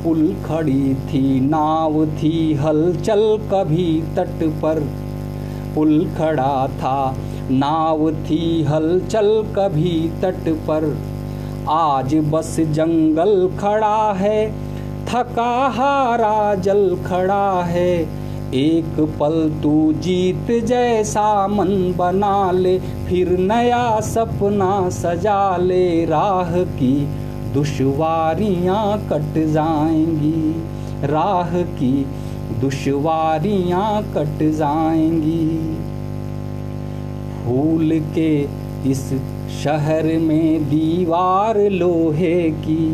पुल खड़ी थी नाव थी हलचल कभी तट पर, पुल खड़ा था नाव थी हलचल कभी तट पर, आज बस जंगल खड़ा है थका हारा जल खड़ा है, एक पल तू जीत जैसा मन बना ले, फिर नया सपना सजा ले, राह की दुश्वारियाँ कट जाएंगी, राह की दुश्वारियाँ कट जाएंगी। फूल के इस शहर में दीवार लोहे की,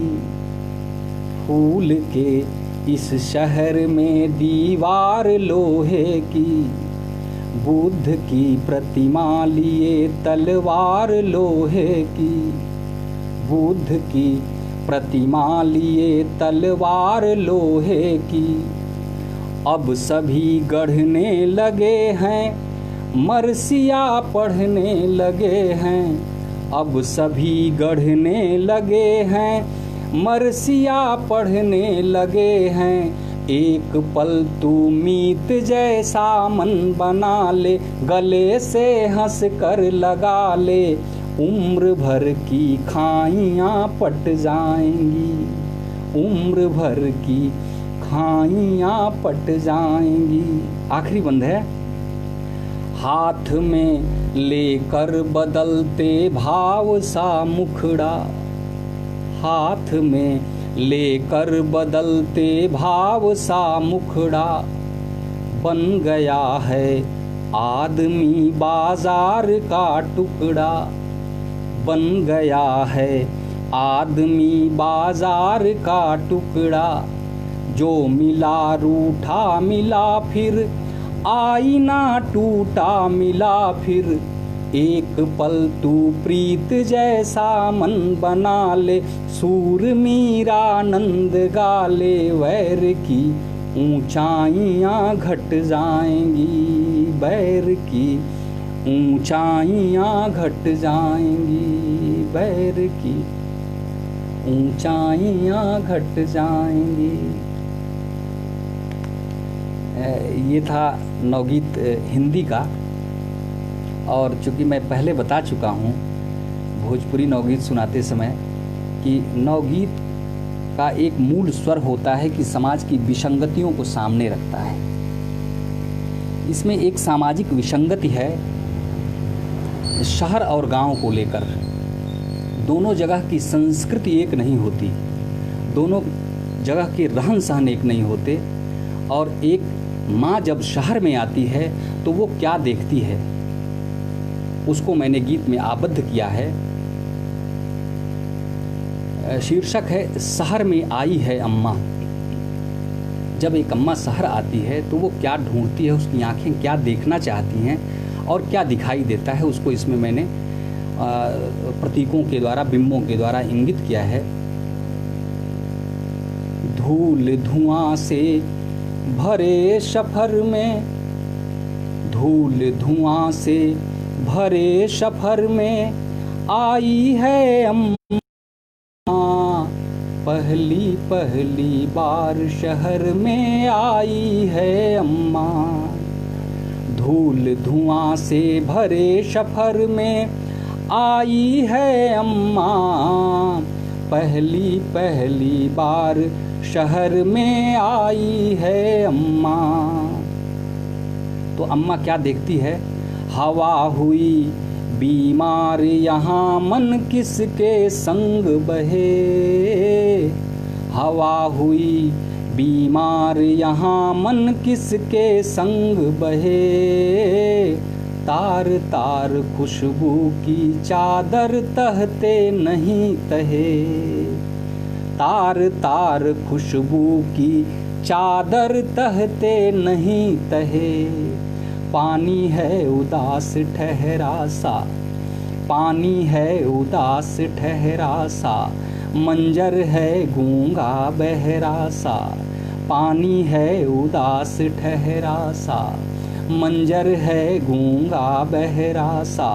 फूल के इस शहर में दीवार लोहे की, बुद्ध की प्रतिमा लिए तलवार लोहे की, बुद्ध की प्रतिमा लिए तलवार लोहे की। अब सभी गढ़ने लगे हैं, मरसिया पढ़ने लगे हैं, अब सभी गढ़ने लगे हैं, मरसिया पढ़ने लगे हैं, एक पल तू मीत जैसा मन बना ले, गले से हंस कर लगा ले, उम्र भर की खाइयाँ पट जाएंगी, उम्र भर की खाइयाँ पट जाएंगी। आखिरी बंद है, हाथ में लेकर बदलते भाव सा मुखड़ा, हाथ में लेकर बदलते भाव सा मुखड़ा, बन गया है आदमी बाजार का टुकड़ा, बन गया है आदमी बाजार का टुकड़ा, जो मिला रूठा मिला फिर, आईना टूटा मिला फिर, एक पल तू प्रीत जैसा मन बना ले, सूर मीरा नंद गा ले, वैर की ऊंचाइयाँ घट जाएंगी, बैर की ऊंचाइयाँ घट जाएंगी, बैर की ऊंचाइयाँ घट जाएंगी। ये था नवगीत हिंदी का। और चूँकि मैं पहले बता चुका हूँ भोजपुरी नवगीत सुनाते समय कि नवगीत का एक मूल स्वर होता है कि समाज की विसंगतियों को सामने रखता है। इसमें एक सामाजिक विसंगति है शहर और गांव को लेकर। दोनों जगह की संस्कृति एक नहीं होती, दोनों जगह के रहन सहन एक नहीं होते। और एक माँ जब शहर में आती है तो वो क्या देखती है, उसको मैंने गीत में आबद्ध किया है। शीर्षक है शहर में आई है अम्मा। जब एक अम्मा शहर आती है तो वो क्या ढूंढती है, उसकी आंखें क्या देखना चाहती हैं और क्या दिखाई देता है, उसको इसमें मैंने प्रतीकों के द्वारा, बिंबों के द्वारा इंगित किया है। धूल धुआं से भरे सफर में, धूल धुआं से भरे सफर में आई है अम्मा, पहली पहली बार शहर में आई है अम्मा। धूल धुआं से भरे सफर में आई है अम्मा, पहली पहली बार शहर में आई है अम्मा। तो अम्मा क्या देखती है? हवा हुई बीमार यहाँ मन किसके संग बहे, हवा हुई बीमार यहाँ मन किसके संग बहे। तार तार खुशबू की चादर तहते नहीं तहे, तार तार खुशबू की चादर तहते नहीं तहे। पानी है उदास ठहरा सा, पानी है उदास ठहरा सा, मंजर है गूंगा बहरा सा। पानी है उदास ठहरा सा, मंजर है गूंगा बहरा सा।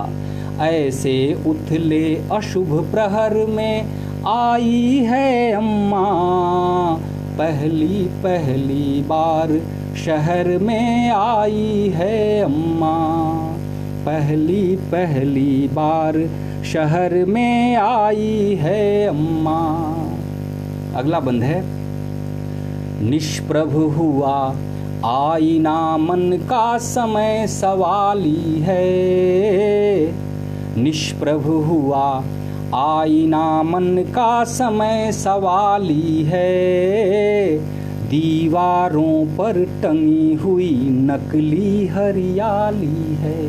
ऐसे उथले अशुभ प्रहर में आई है अम्मा, पहली पहली बार शहर में आई है अम्मा, पहली पहली बार शहर में आई है अम्मा। अगला बंद है। निष्प्रभ हुआ आईना मन का समय सवाली है, निष्प्रभ हुआ आईना मन का समय सवाली है। दीवारों पर टंगी हुई नकली हरियाली है,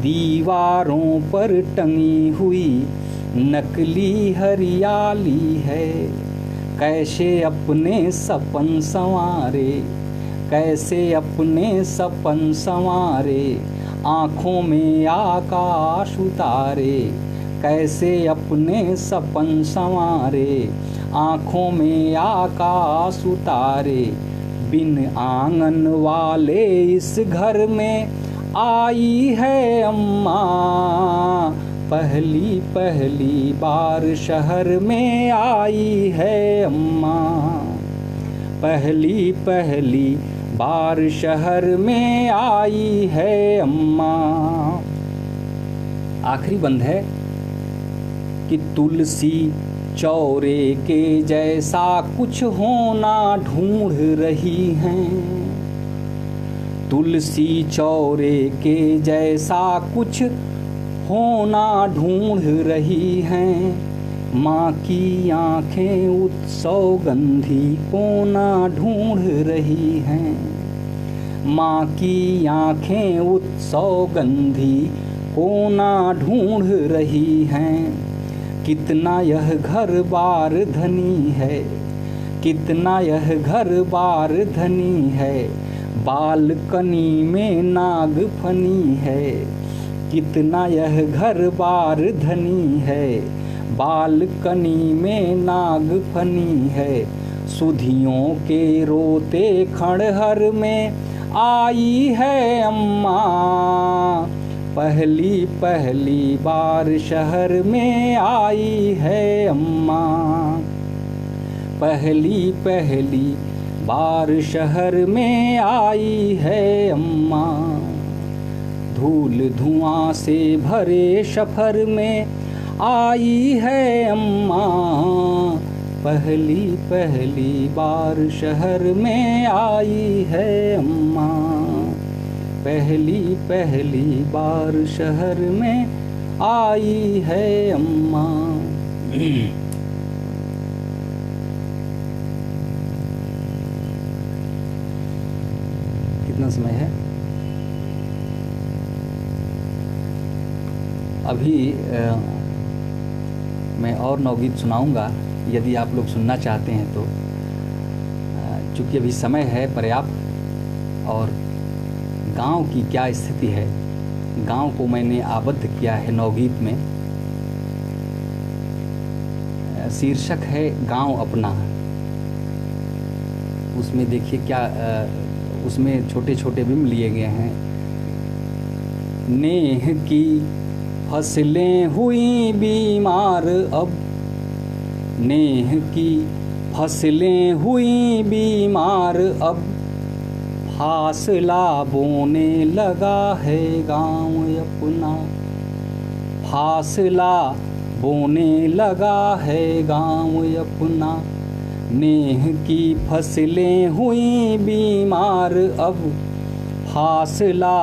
दीवारों पर टंगी हुई नकली हरियाली है। कैसे अपने सपन संवारे, कैसे अपने सपन संवारे, आँखों में आकाश उतारे। कैसे अपने सपन संवारे, आँखों में आकाश उतारे। बिन आंगन वाले इस घर में आई है अम्मा, पहली पहली बार शहर में आई है अम्मा, पहली पहली बार शहर में आई है अम्मा। आखिरी बंद है कि तुलसी चौरे के जैसा कुछ होना ढूंढ रही हैं, तुलसी चौरे के जैसा कुछ होना ढूंढ रही हैं। माँ की आँखें उत्सव गंधी कोना ढूंढ रही हैं, माँ की आँखें उत्सव गंधी कोना ढूंढ रही हैं। कितना यह घर बार धनी है, कितना यह घर बार धनी है, बालकनी में नाग फनी है। कितना यह घर बार धनी है, बालकनी में नाग फनी है। सुधियों के रोते खड़हर में आई है अम्मा, पहली पहली बार शहर में आई है अम्मा, पहली पहली बार शहर में आई है अम्मा। धूल धुआं से भरे सफर में आई है अम्मा, पहली पहली बार शहर में आई है अम्मा, पहली पहली बार शहर में आई है अम्मा। कितना समय है? अभी मैं और नवगीत सुनाऊंगा, यदि आप लोग सुनना चाहते हैं तो। चूँकि अभी समय है पर्याप्त, और गांव की क्या स्थिति है, गांव को मैंने आबद्ध किया है नवगीत में। शीर्षक है गांव अपना। उसमें देखिए क्या उसमें छोटे छोटे बिंब लिए गए हैं। नेह की फसलें हुई बीमार अब, नेह की फसलें हुई बीमार अब, फासला बोने लगा है गांव अपना, फासला बोने लगा है गांव अपना। नेह की फसलें हुई बीमार अब, फासला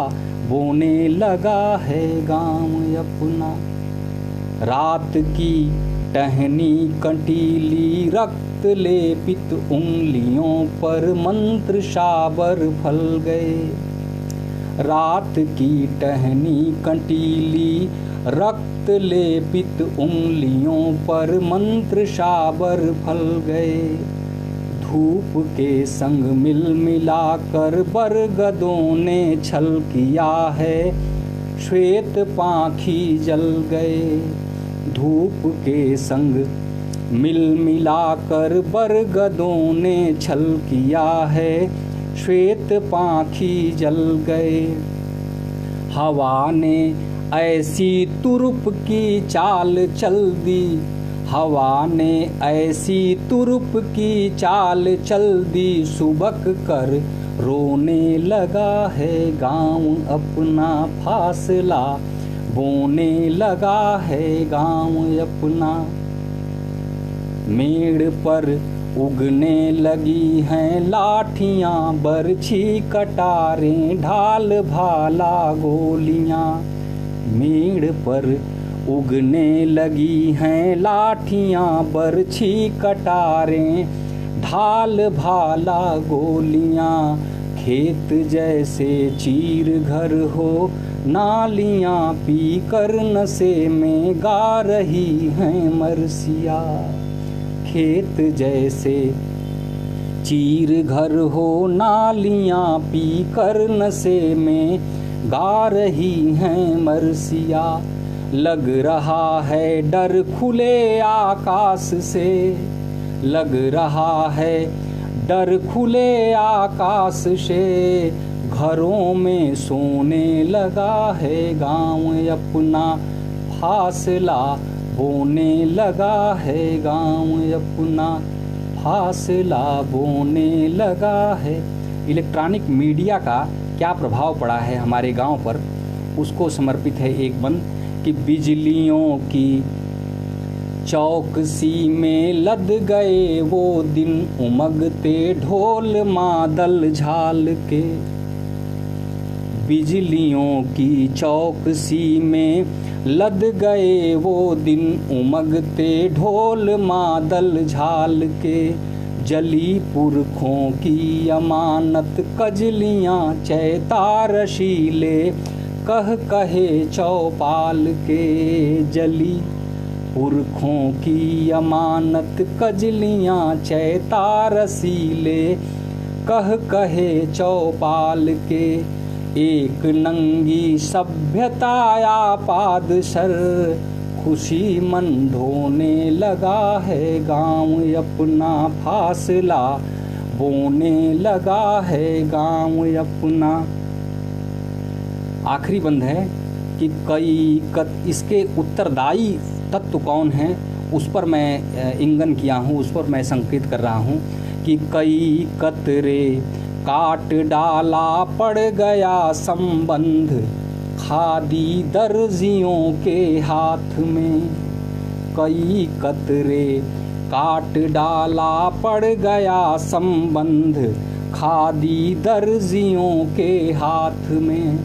बोने लगा है गांव अपना। रात की टहनी कंटीली रक्त लेपित उंगलियों पर मंत्र शाबर फल गए। रात की टहनी कंटीली रक्त लेपित उंगलियों पर मंत्र शाबर फल गए। धूप के संग मिल मिलाकर बरगदों ने छल किया है, श्वेत पाखी जल गए। धूप के संग मिल मिलाकर बरगदों ने छल किया है, श्वेत पाखी जल गए। हवा ने ऐसी तुरुप की चाल चल दी, हवा ने ऐसी तुरुप की चाल चल दी, सुबक कर रोने लगा है गांव अपना, फासला बोने लगा है गांव अपना। मेड़ पर उगने लगी हैं लाठियां, बरछी कटारें ढाल भाला गोलियां। मेड़ पर उगने लगी हैं लाठियां, बरछी कटारें ढाल भाला गोलियां। खेत जैसे चीर घर हो, नालियां पी कर नशे में गा रही हैं मरसिया। खेत जैसे चीर घर हो, नालियां पी कर नशे में गा रही हैं मरसिया। लग रहा है डर खुले आकाश से, लग रहा है डर खुले आकाश से, घरों में सोने लगा है गांव अपना, फासला बोने लगा है गांव अपना, फासला बोने लगा है। इलेक्ट्रॉनिक मीडिया का क्या प्रभाव पड़ा है हमारे गांव पर, उसको समर्पित है एक बंद कि बिजलियों की चौकसी में लद गए वो दिन, उमगते ढोल मादल झाल के। बिजलियों की चौकसी में लद गए वो दिन, उमगते ढोल मादल झाल के। जली पुरखों की अमानत कजलियां चैतार रशीले, कह कहे चौपाल के। जली पुरखों की अमानत कजलियां चैतार रसीले, कह कहे चौपाल के। एक नंगी सभ्यताया पादसर, खुशी मन ढोने लगा है गांव अपना, फासला बोने लगा है गांव अपना। आखिरी बंद है कि इसके उत्तरदायी तत्व कौन हैं, उस पर मैं इंगन किया हूँ, उस पर मैं संकेत कर रहा हूँ कि कई कतरे काट डाला पड़ गया संबंध, खादी दर्जियों के हाथ में। कई कतरे काट डाला पड़ गया संबंध, खादी दर्जियों के हाथ में।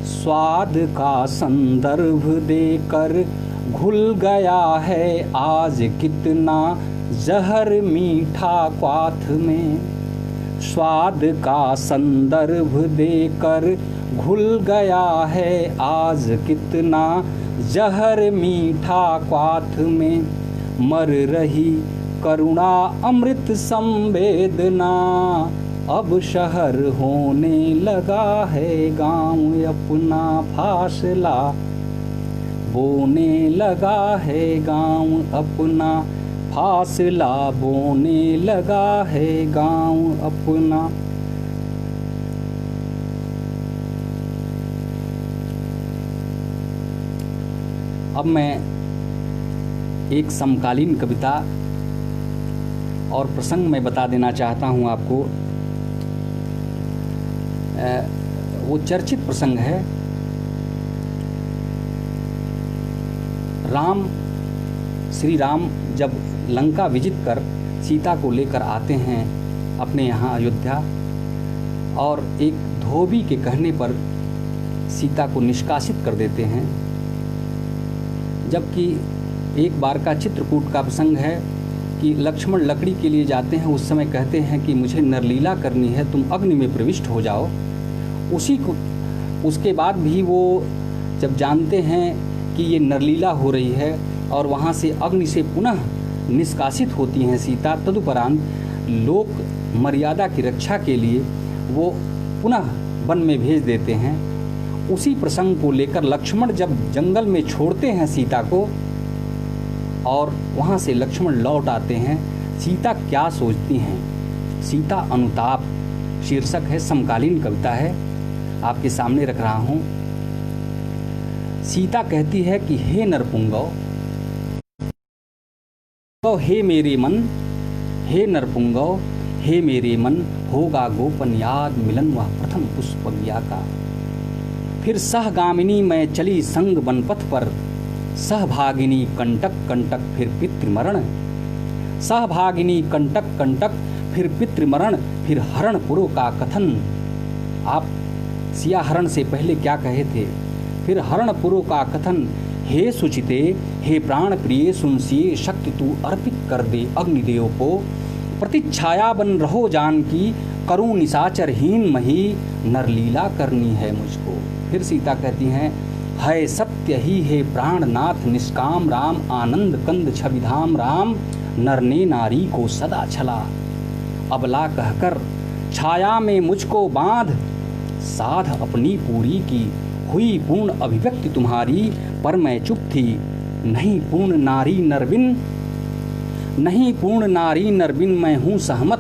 स्वाद का संदर्भ देकर घुल गया है आज कितना जहर मीठा क्वाथ में। स्वाद का संदर्भ देकर घुल गया है आज कितना जहर मीठा क्वाथ में। मर रही करुणा अमृत संवेदना, अब शहर होने लगा है गांव अपना फासला, बोने लगा है गांव अपना फासला, बोने लगा है गांव अपना। अब मैं एक समकालीन कविता और प्रसंग में बता देना चाहता हूँ आपको। वो चर्चित प्रसंग है। श्री राम जब लंका विजित कर सीता को लेकर आते हैं अपने यहाँ अयोध्या, और एक धोबी के कहने पर सीता को निष्कासित कर देते हैं। जबकि एक बार का चित्रकूट का प्रसंग है कि लक्ष्मण लकड़ी के लिए जाते हैं, उस समय कहते हैं कि मुझे नरलीला करनी है, तुम अग्नि में प्रविष्ट हो जाओ। उसके बाद भी वो जब जानते हैं कि ये नरलीला हो रही है और वहाँ से अग्नि से पुनः निष्कासित होती हैं सीता, तदुपरांत लोक मर्यादा की रक्षा के लिए वो पुनः वन में भेज देते हैं। उसी प्रसंग को लेकर लक्ष्मण जब जंगल में छोड़ते हैं सीता को और वहाँ से लक्ष्मण लौट आते हैं, सीता क्या सोचती हैं? सीता अनुताप शीर्षक है, समकालीन कविता है, आपके सामने रख रहा हूँ। सीता कहती है कि हे नरपुंगव, हे मेरे मन, हे नरपुंगव, हे मेरे मन, होगा गोपन याद मिलन वह प्रथम पुष्पज्ञा का। फिर सहगामिनी मैं चली संग बनपथ पर, सहभागिनी कंटक कंटक फिर पितृमरण, सहभागिनी कंटक कंटक फिर पितृमरण, फिर हरण पुरो का कथन। आप सिया हरण से पहले क्या कहे थे? फिर हरण पुरो का कथन, हे सुचिते, हे प्राण प्रिय सुनसिए, शक्ति तू अर्पित कर दे अग्निदेव को, प्रतिच्छाया बन रहो जानकी, करूं निशाचरहीन मही, नरलीला करनी है मुझको। फिर सीता कहती हैं, है सत्य ही हे प्राणनाथ निष्काम राम, आनंद कंद छविधाम राम, नर ने नारी को सदा छला, अबला कहकर छाया में मुझको बांध, साध अपनी पूरी की, हुई पूर्ण अभिव्यक्ति तुम्हारी, पर मैं चुप थी, नहीं पूर्ण नारी नरबिन, नहीं पूर्ण नारी नरबिन मैं हूँ सहमत,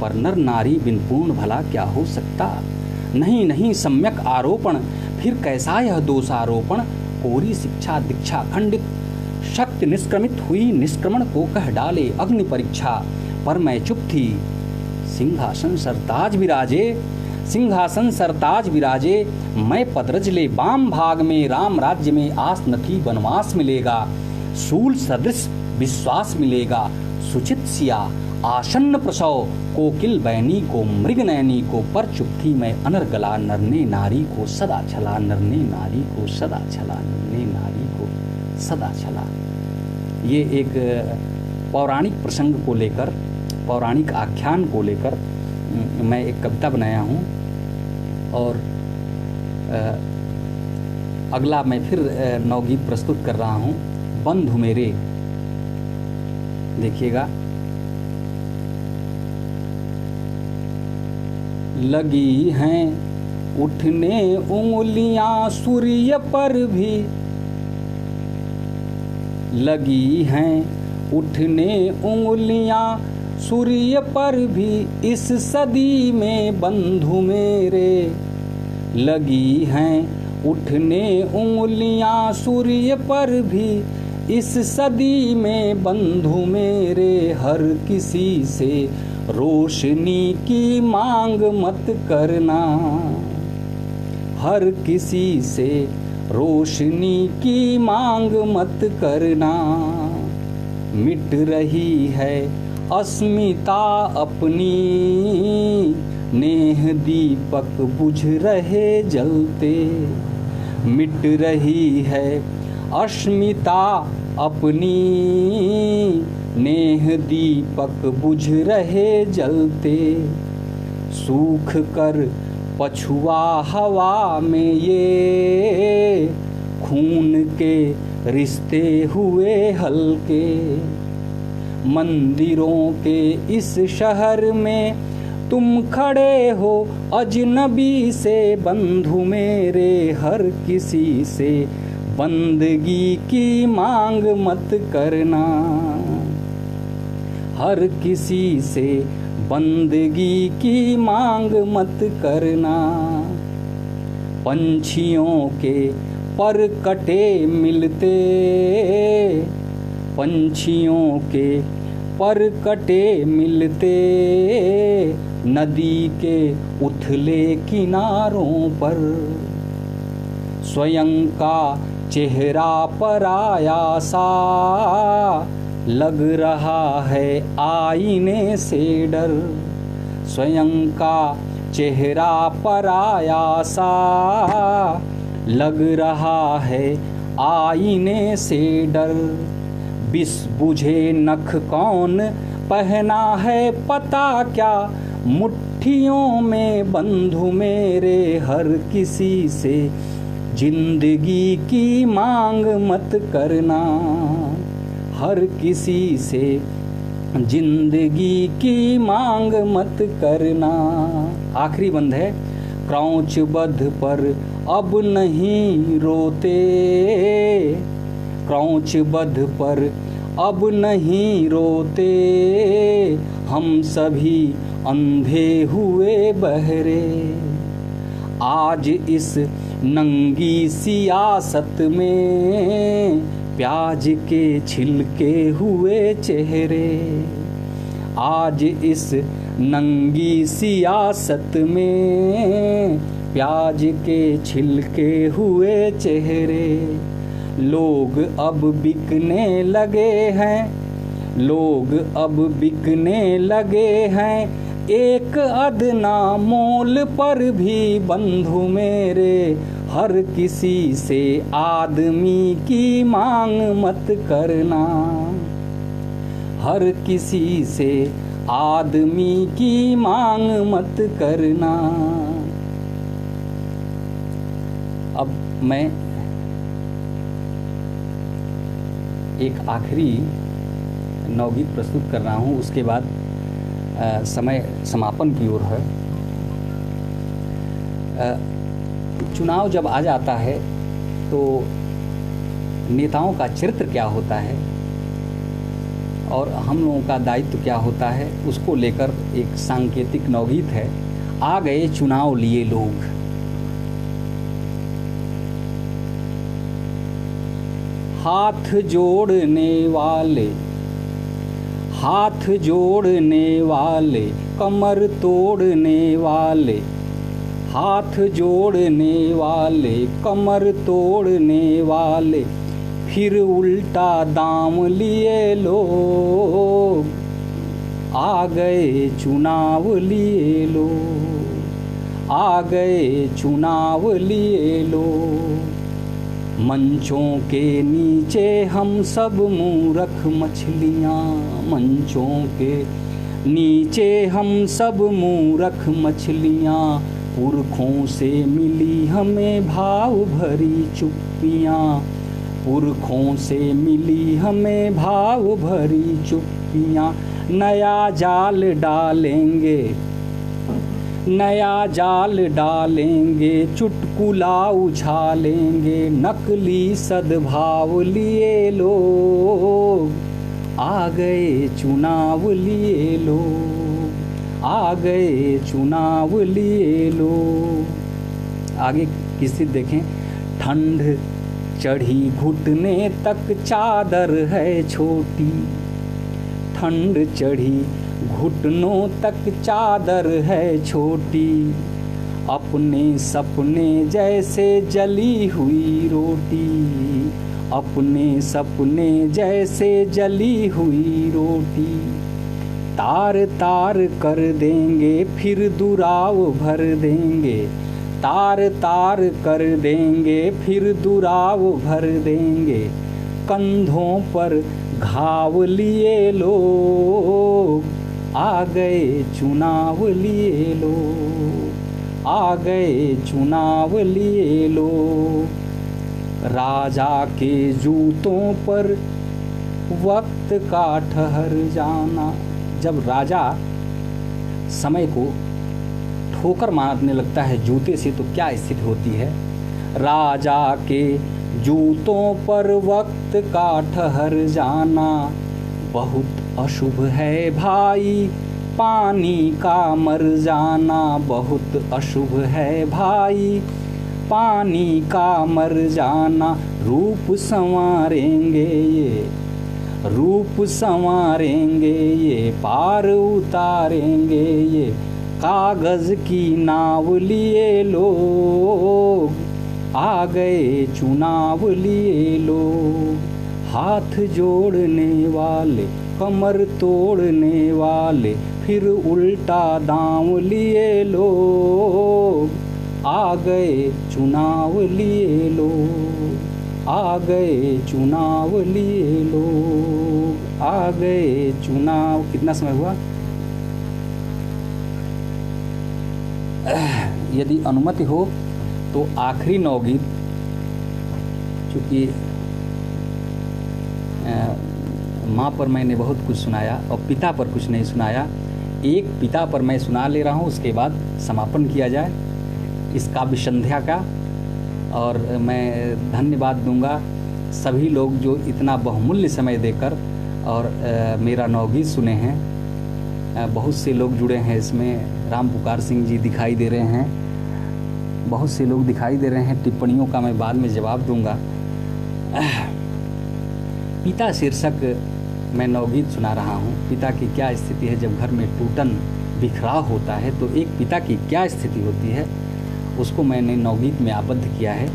पर नर नारी बिन पूर्ण भला क्या हो सकता। नहीं नहीं सम्यक आरोपण, फिर कैसा यह दोषारोपण, कोरी शिक्षा दीक्षा खंडित, शक्ति निष्क्रमित हुई निष्क्रमण को कह डाले अग्नि परीक्षा, पर मैं चुप थी। सिंहासन सरताज विराजे, सिंहासन सरताज विराजे, मैं पदरज ले बाम भाग में, राम राज्य में आस न थी वनवास मिलेगा, शूल सदृश विश्वास मिलेगा, सुचित सिया आसन्न प्रसव, कोकिल बैनी को मृग नैनी को, पर चुप थी मैं अनर्गला, नरने नारी को सदा छला, नरने नारी को सदा छला, नरने नारी को सदा छला। ये एक पौराणिक प्रसंग को लेकर, पौराणिक आख्यान को लेकर मैं एक कविता बनाया हूँ। और अगला मैं फिर नवगीत प्रस्तुत कर रहा हूँ, बंधु मेरे। देखिएगा। लगी हैं उठने उंगलियां सूर्य पर भी, लगी हैं उठने उंगलियां सूर्य पर भी, इस सदी में बंधु मेरे, लगी हैं उठने उंगलियां सूर्य पर भी, इस सदी में बंधु मेरे, हर किसी से रोशनी की मांग मत करना, हर किसी से रोशनी की मांग मत करना, मिट रही है अस्मिता अपनी, नेह दीपक बुझ रहे जलते, मिट रही है अस्मिता अपनी, नेह दीपक बुझ रहे जलते, सूख कर पछुआ हवा में ये, खून के रिश्ते हुए हल्के, मंदिरों के इस शहर में तुम खड़े हो अजनबी से बंधु मेरे, हर किसी से बंदगी की मांग मत करना, हर किसी से बंदगी की मांग मत करना। पंछियों के पर कटे मिलते, पंछियों के पर कटे मिलते, नदी के उथले किनारों पर, स्वयं का चेहरा पराया सा लग रहा है आईने से डर, स्वयं का चेहरा पराया सा लग रहा है आईने से डर। बिस बुझे नख कौन पहना है पता क्या, मुट्ठियों में बंधु मेरे, हर किसी से जिंदगी की मांग मत करना, हर किसी से जिंदगी की मांग मत करना। आखिरी बंद है, क्रौच बध पर अब नहीं रोते, क्रौच बध पर अब नहीं रोते, हम सभी अंधे हुए बहरे। आज इस नंगी सियासत में प्याज के छिलके हुए चेहरे, आज इस नंगी सियासत में प्याज के छिलके हुए चेहरे। लोग अब बिकने लगे हैं, लोग अब बिकने लगे हैं, एक अदना मोल पर भी बंधु मेरे, हर किसी से आदमी की मांग मत करना, हर किसी से आदमी की मांग मत करना। अब मैं एक आखिरी नवगीत प्रस्तुत कर रहा हूँ, उसके बाद समय समापन की ओर है। चुनाव जब आ जाता है तो नेताओं का चरित्र क्या होता है और हम लोगों का दायित्व क्या होता है, उसको लेकर एक सांकेतिक नवगीत है। आ गए चुनाव लिए लोग, हाथ जोड़ने वाले, हाथ जोड़ने वाले, कमर तोड़ने वाले, हाथ जोड़ने वाले, कमर तोड़ने वाले, फिर उल्टा दाम लिए लोग, आ गए चुनाव लिए लोग, आ गए चुनाव लिए लोग। मंचों के नीचे हम सब मूर्ख मछलियाँ, मंचों के नीचे हम सब मूर्ख मछलियाँ, पुरखों से मिली हमें भाव भरी चुप्पियाँ, पुरखों से मिली हमें भाव भरी चुप्पियाँ। नया जाल डालेंगे, नया जाल डालेंगे, चुटकुला उछालेंगे, नकली सद्भाव लिए लोग, आ गए चुनाव लिए लोग, आ गए चुनाव लिए लोग। आगे किसी देखें, ठंड चढ़ी घुटने तक चादर है छोटी, ठंड चढ़ी घुटनों तक चादर है छोटी, अपने सपने जैसे जली हुई रोटी, अपने सपने जैसे जली हुई रोटी। तार तार कर देंगे फिर दुराव भर देंगे, तार तार कर देंगे फिर दुराव भर देंगे, कंधों पर घाव लिए लोग, आ गए चुनाव लिए लोग, आ गए चुनाव लिए लोग। राजा के जूतों पर वक्त का ठहर जाना। जब राजा समय को ठोकर मारने लगता है जूते से तो क्या स्थिति होती है। राजा के जूतों पर वक्त का ठहर जाना बहुत अशुभ है भाई, पानी का मर जाना बहुत अशुभ है भाई, पानी का मर जाना। रूप संवारेंगे ये, रूप संवारेंगे ये, पार उतारेंगे ये, कागज की नाव लिए लोग आ गए चुनाव लिए लोग। हाथ जोड़ने वाले, कमर तोड़ने वाले, फिर उल्टा दांव लिए लोग आ गए चुनाव लिए लोग, आ गए चुनाव लिए लोग, आ गए चुनाव। कितना समय हुआ? यदि अनुमति हो तो आखिरी 9 गीत, चूँकि माँ पर मैंने बहुत कुछ सुनाया और पिता पर कुछ नहीं सुनाया, एक पिता पर मैं सुना ले रहा हूँ, उसके बाद समापन किया जाए इस काव्य संध्या का। और मैं धन्यवाद दूंगा सभी लोग जो इतना बहुमूल्य समय देकर और मेरा 9 गीत सुने हैं। बहुत से लोग जुड़े हैं इसमें, राम पुकार सिंह जी दिखाई दे रहे हैं, बहुत से लोग दिखाई दे रहे हैं। टिप्पणियों का मैं बाद में जवाब दूंगा। पिता शीर्षक मैं 9 गीत सुना रहा हूँ। पिता की क्या स्थिति है जब घर में टूटन बिखराव होता है, तो एक पिता की क्या स्थिति होती है, उसको मैंने 9 गीत में आबद्ध किया है।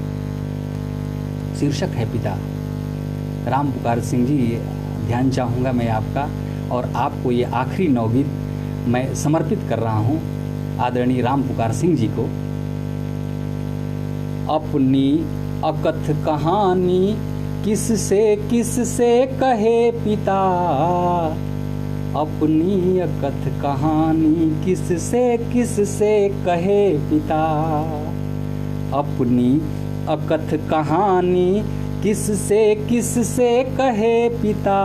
शीर्षक है पिता। राम पुकार सिंह जी, ध्यान चाहूँगा मैं आपका, और आपको ये आखिरी 9 गीत मैं समर्पित कर रहा हूँ आदरणीय राम पुकार सिंह जी को। अपनी अकथ कहानी किससे कहे पिता, अपनी अकथ कहानी किससे कहे पिता, अपनी अकथ कहानी किससे कहे पिता,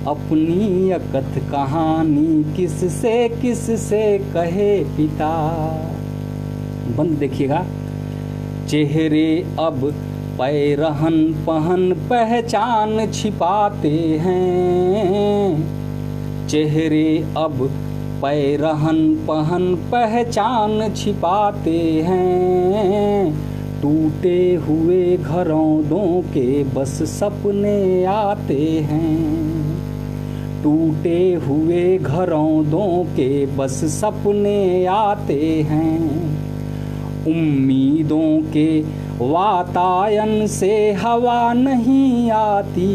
अपनी अकथ कहानी किससे कहे पिता। बंद देखिएगा। चेहरे अब पैरहन पहन पहचान छिपाते हैं, चेहरे अब पैरहन पहन पहचान छिपाते हैं, टूटे हुए घरौंदों के बस सपने आते हैं, टूटे हुए घरौंदों के बस सपने आते हैं। उम्मीदों के वातायन से हवा नहीं आती,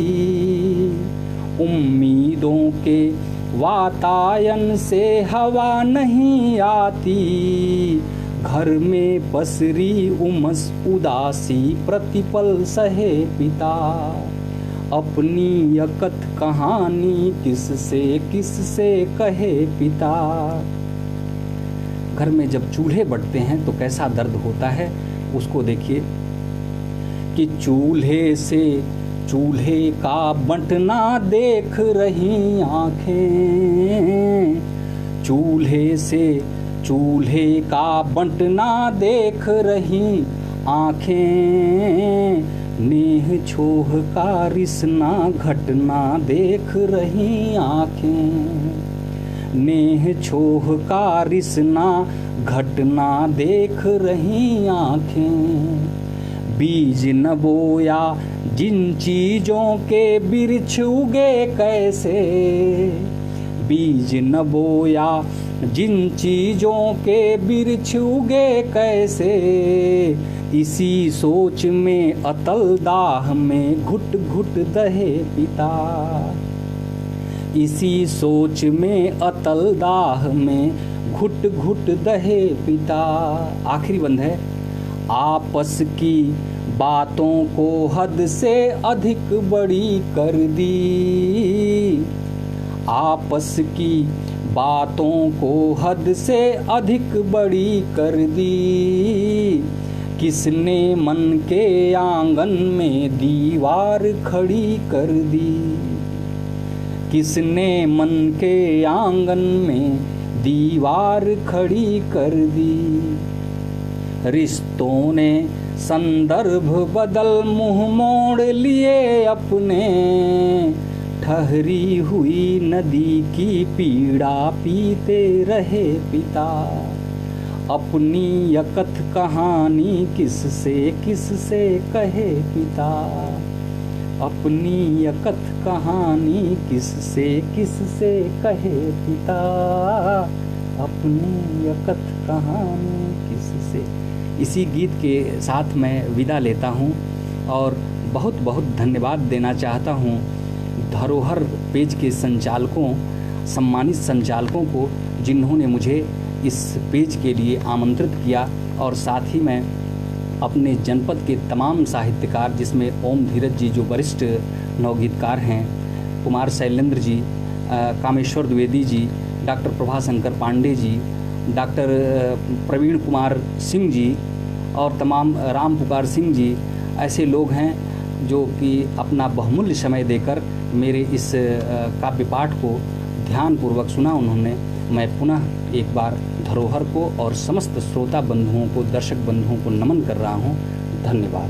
उम्मीदों के वातायन से हवा नहीं आती, घर में पसरी उमस उदासी प्रतिपल सहे पिता, अपनी अकथ कहानी किससे कहे पिता। घर में जब चूल्हे बढ़ते हैं तो कैसा दर्द होता है, उसको देखिए कि चूल्हे से चूल्हे का बंटना देख रही आँखें, चूल्हे से चूल्हे का बंटना देख रही आँखें, नेह छोह का रिसना घटना देख रही आँखें, नेह छोह का रिसना घटना देख रही आँखें। बीज न बोया जिन चीज़ों के वृक्ष उगे कैसे, बीज न बोया जिन चीज़ों के वृक्ष उगे कैसे, इसी सोच में अतल दाह में घुट घुट दहे पिता, इसी सोच में अतल दाह में घुट घुट दहे पिता। आखिरी बंद है। आपस की बातों को हद से अधिक बड़ी कर दी, आपस की बातों को हद से अधिक बड़ी कर दी, किसने मन के आंगन में दीवार खड़ी कर दी, किसने मन के आंगन में दीवार खड़ी कर दी। रिश्तों ने संदर्भ बदल मुंह मोड़ लिए अपने, ठहरी हुई नदी की पीड़ा पीते रहे पिता। अपनी यकथ कहानी किससे कहे पिता, अपनी यकथ कहानी किससे कहे पिता, अपनी यकथ कहानी किससे। इसी गीत के साथ मैं विदा लेता हूँ और बहुत बहुत धन्यवाद देना चाहता हूँ धरोहर पेज के संचालकों, सम्मानित संचालकों को, जिन्होंने मुझे इस पेज के लिए आमंत्रित किया, और साथ ही मैं अपने जनपद के तमाम साहित्यकार, जिसमें ओम धीरज जी जो वरिष्ठ नवगीतकार हैं, कुमार शैलेंद्र जी, कामेश्वर द्विवेदी जी, डॉक्टर प्रभाशंकर पांडे जी, डॉक्टर प्रवीण कुमार सिंह जी और तमाम राम पुकार सिंह जी, ऐसे लोग हैं जो कि अपना बहुमूल्य समय देकर मेरे इस काव्य पाठ को ध्यानपूर्वक सुना उन्होंने। मैं पुनः एक बार धरोहर को और समस्त श्रोता बंधुओं को, दर्शक बंधुओं को नमन कर रहा हूँ। धन्यवाद।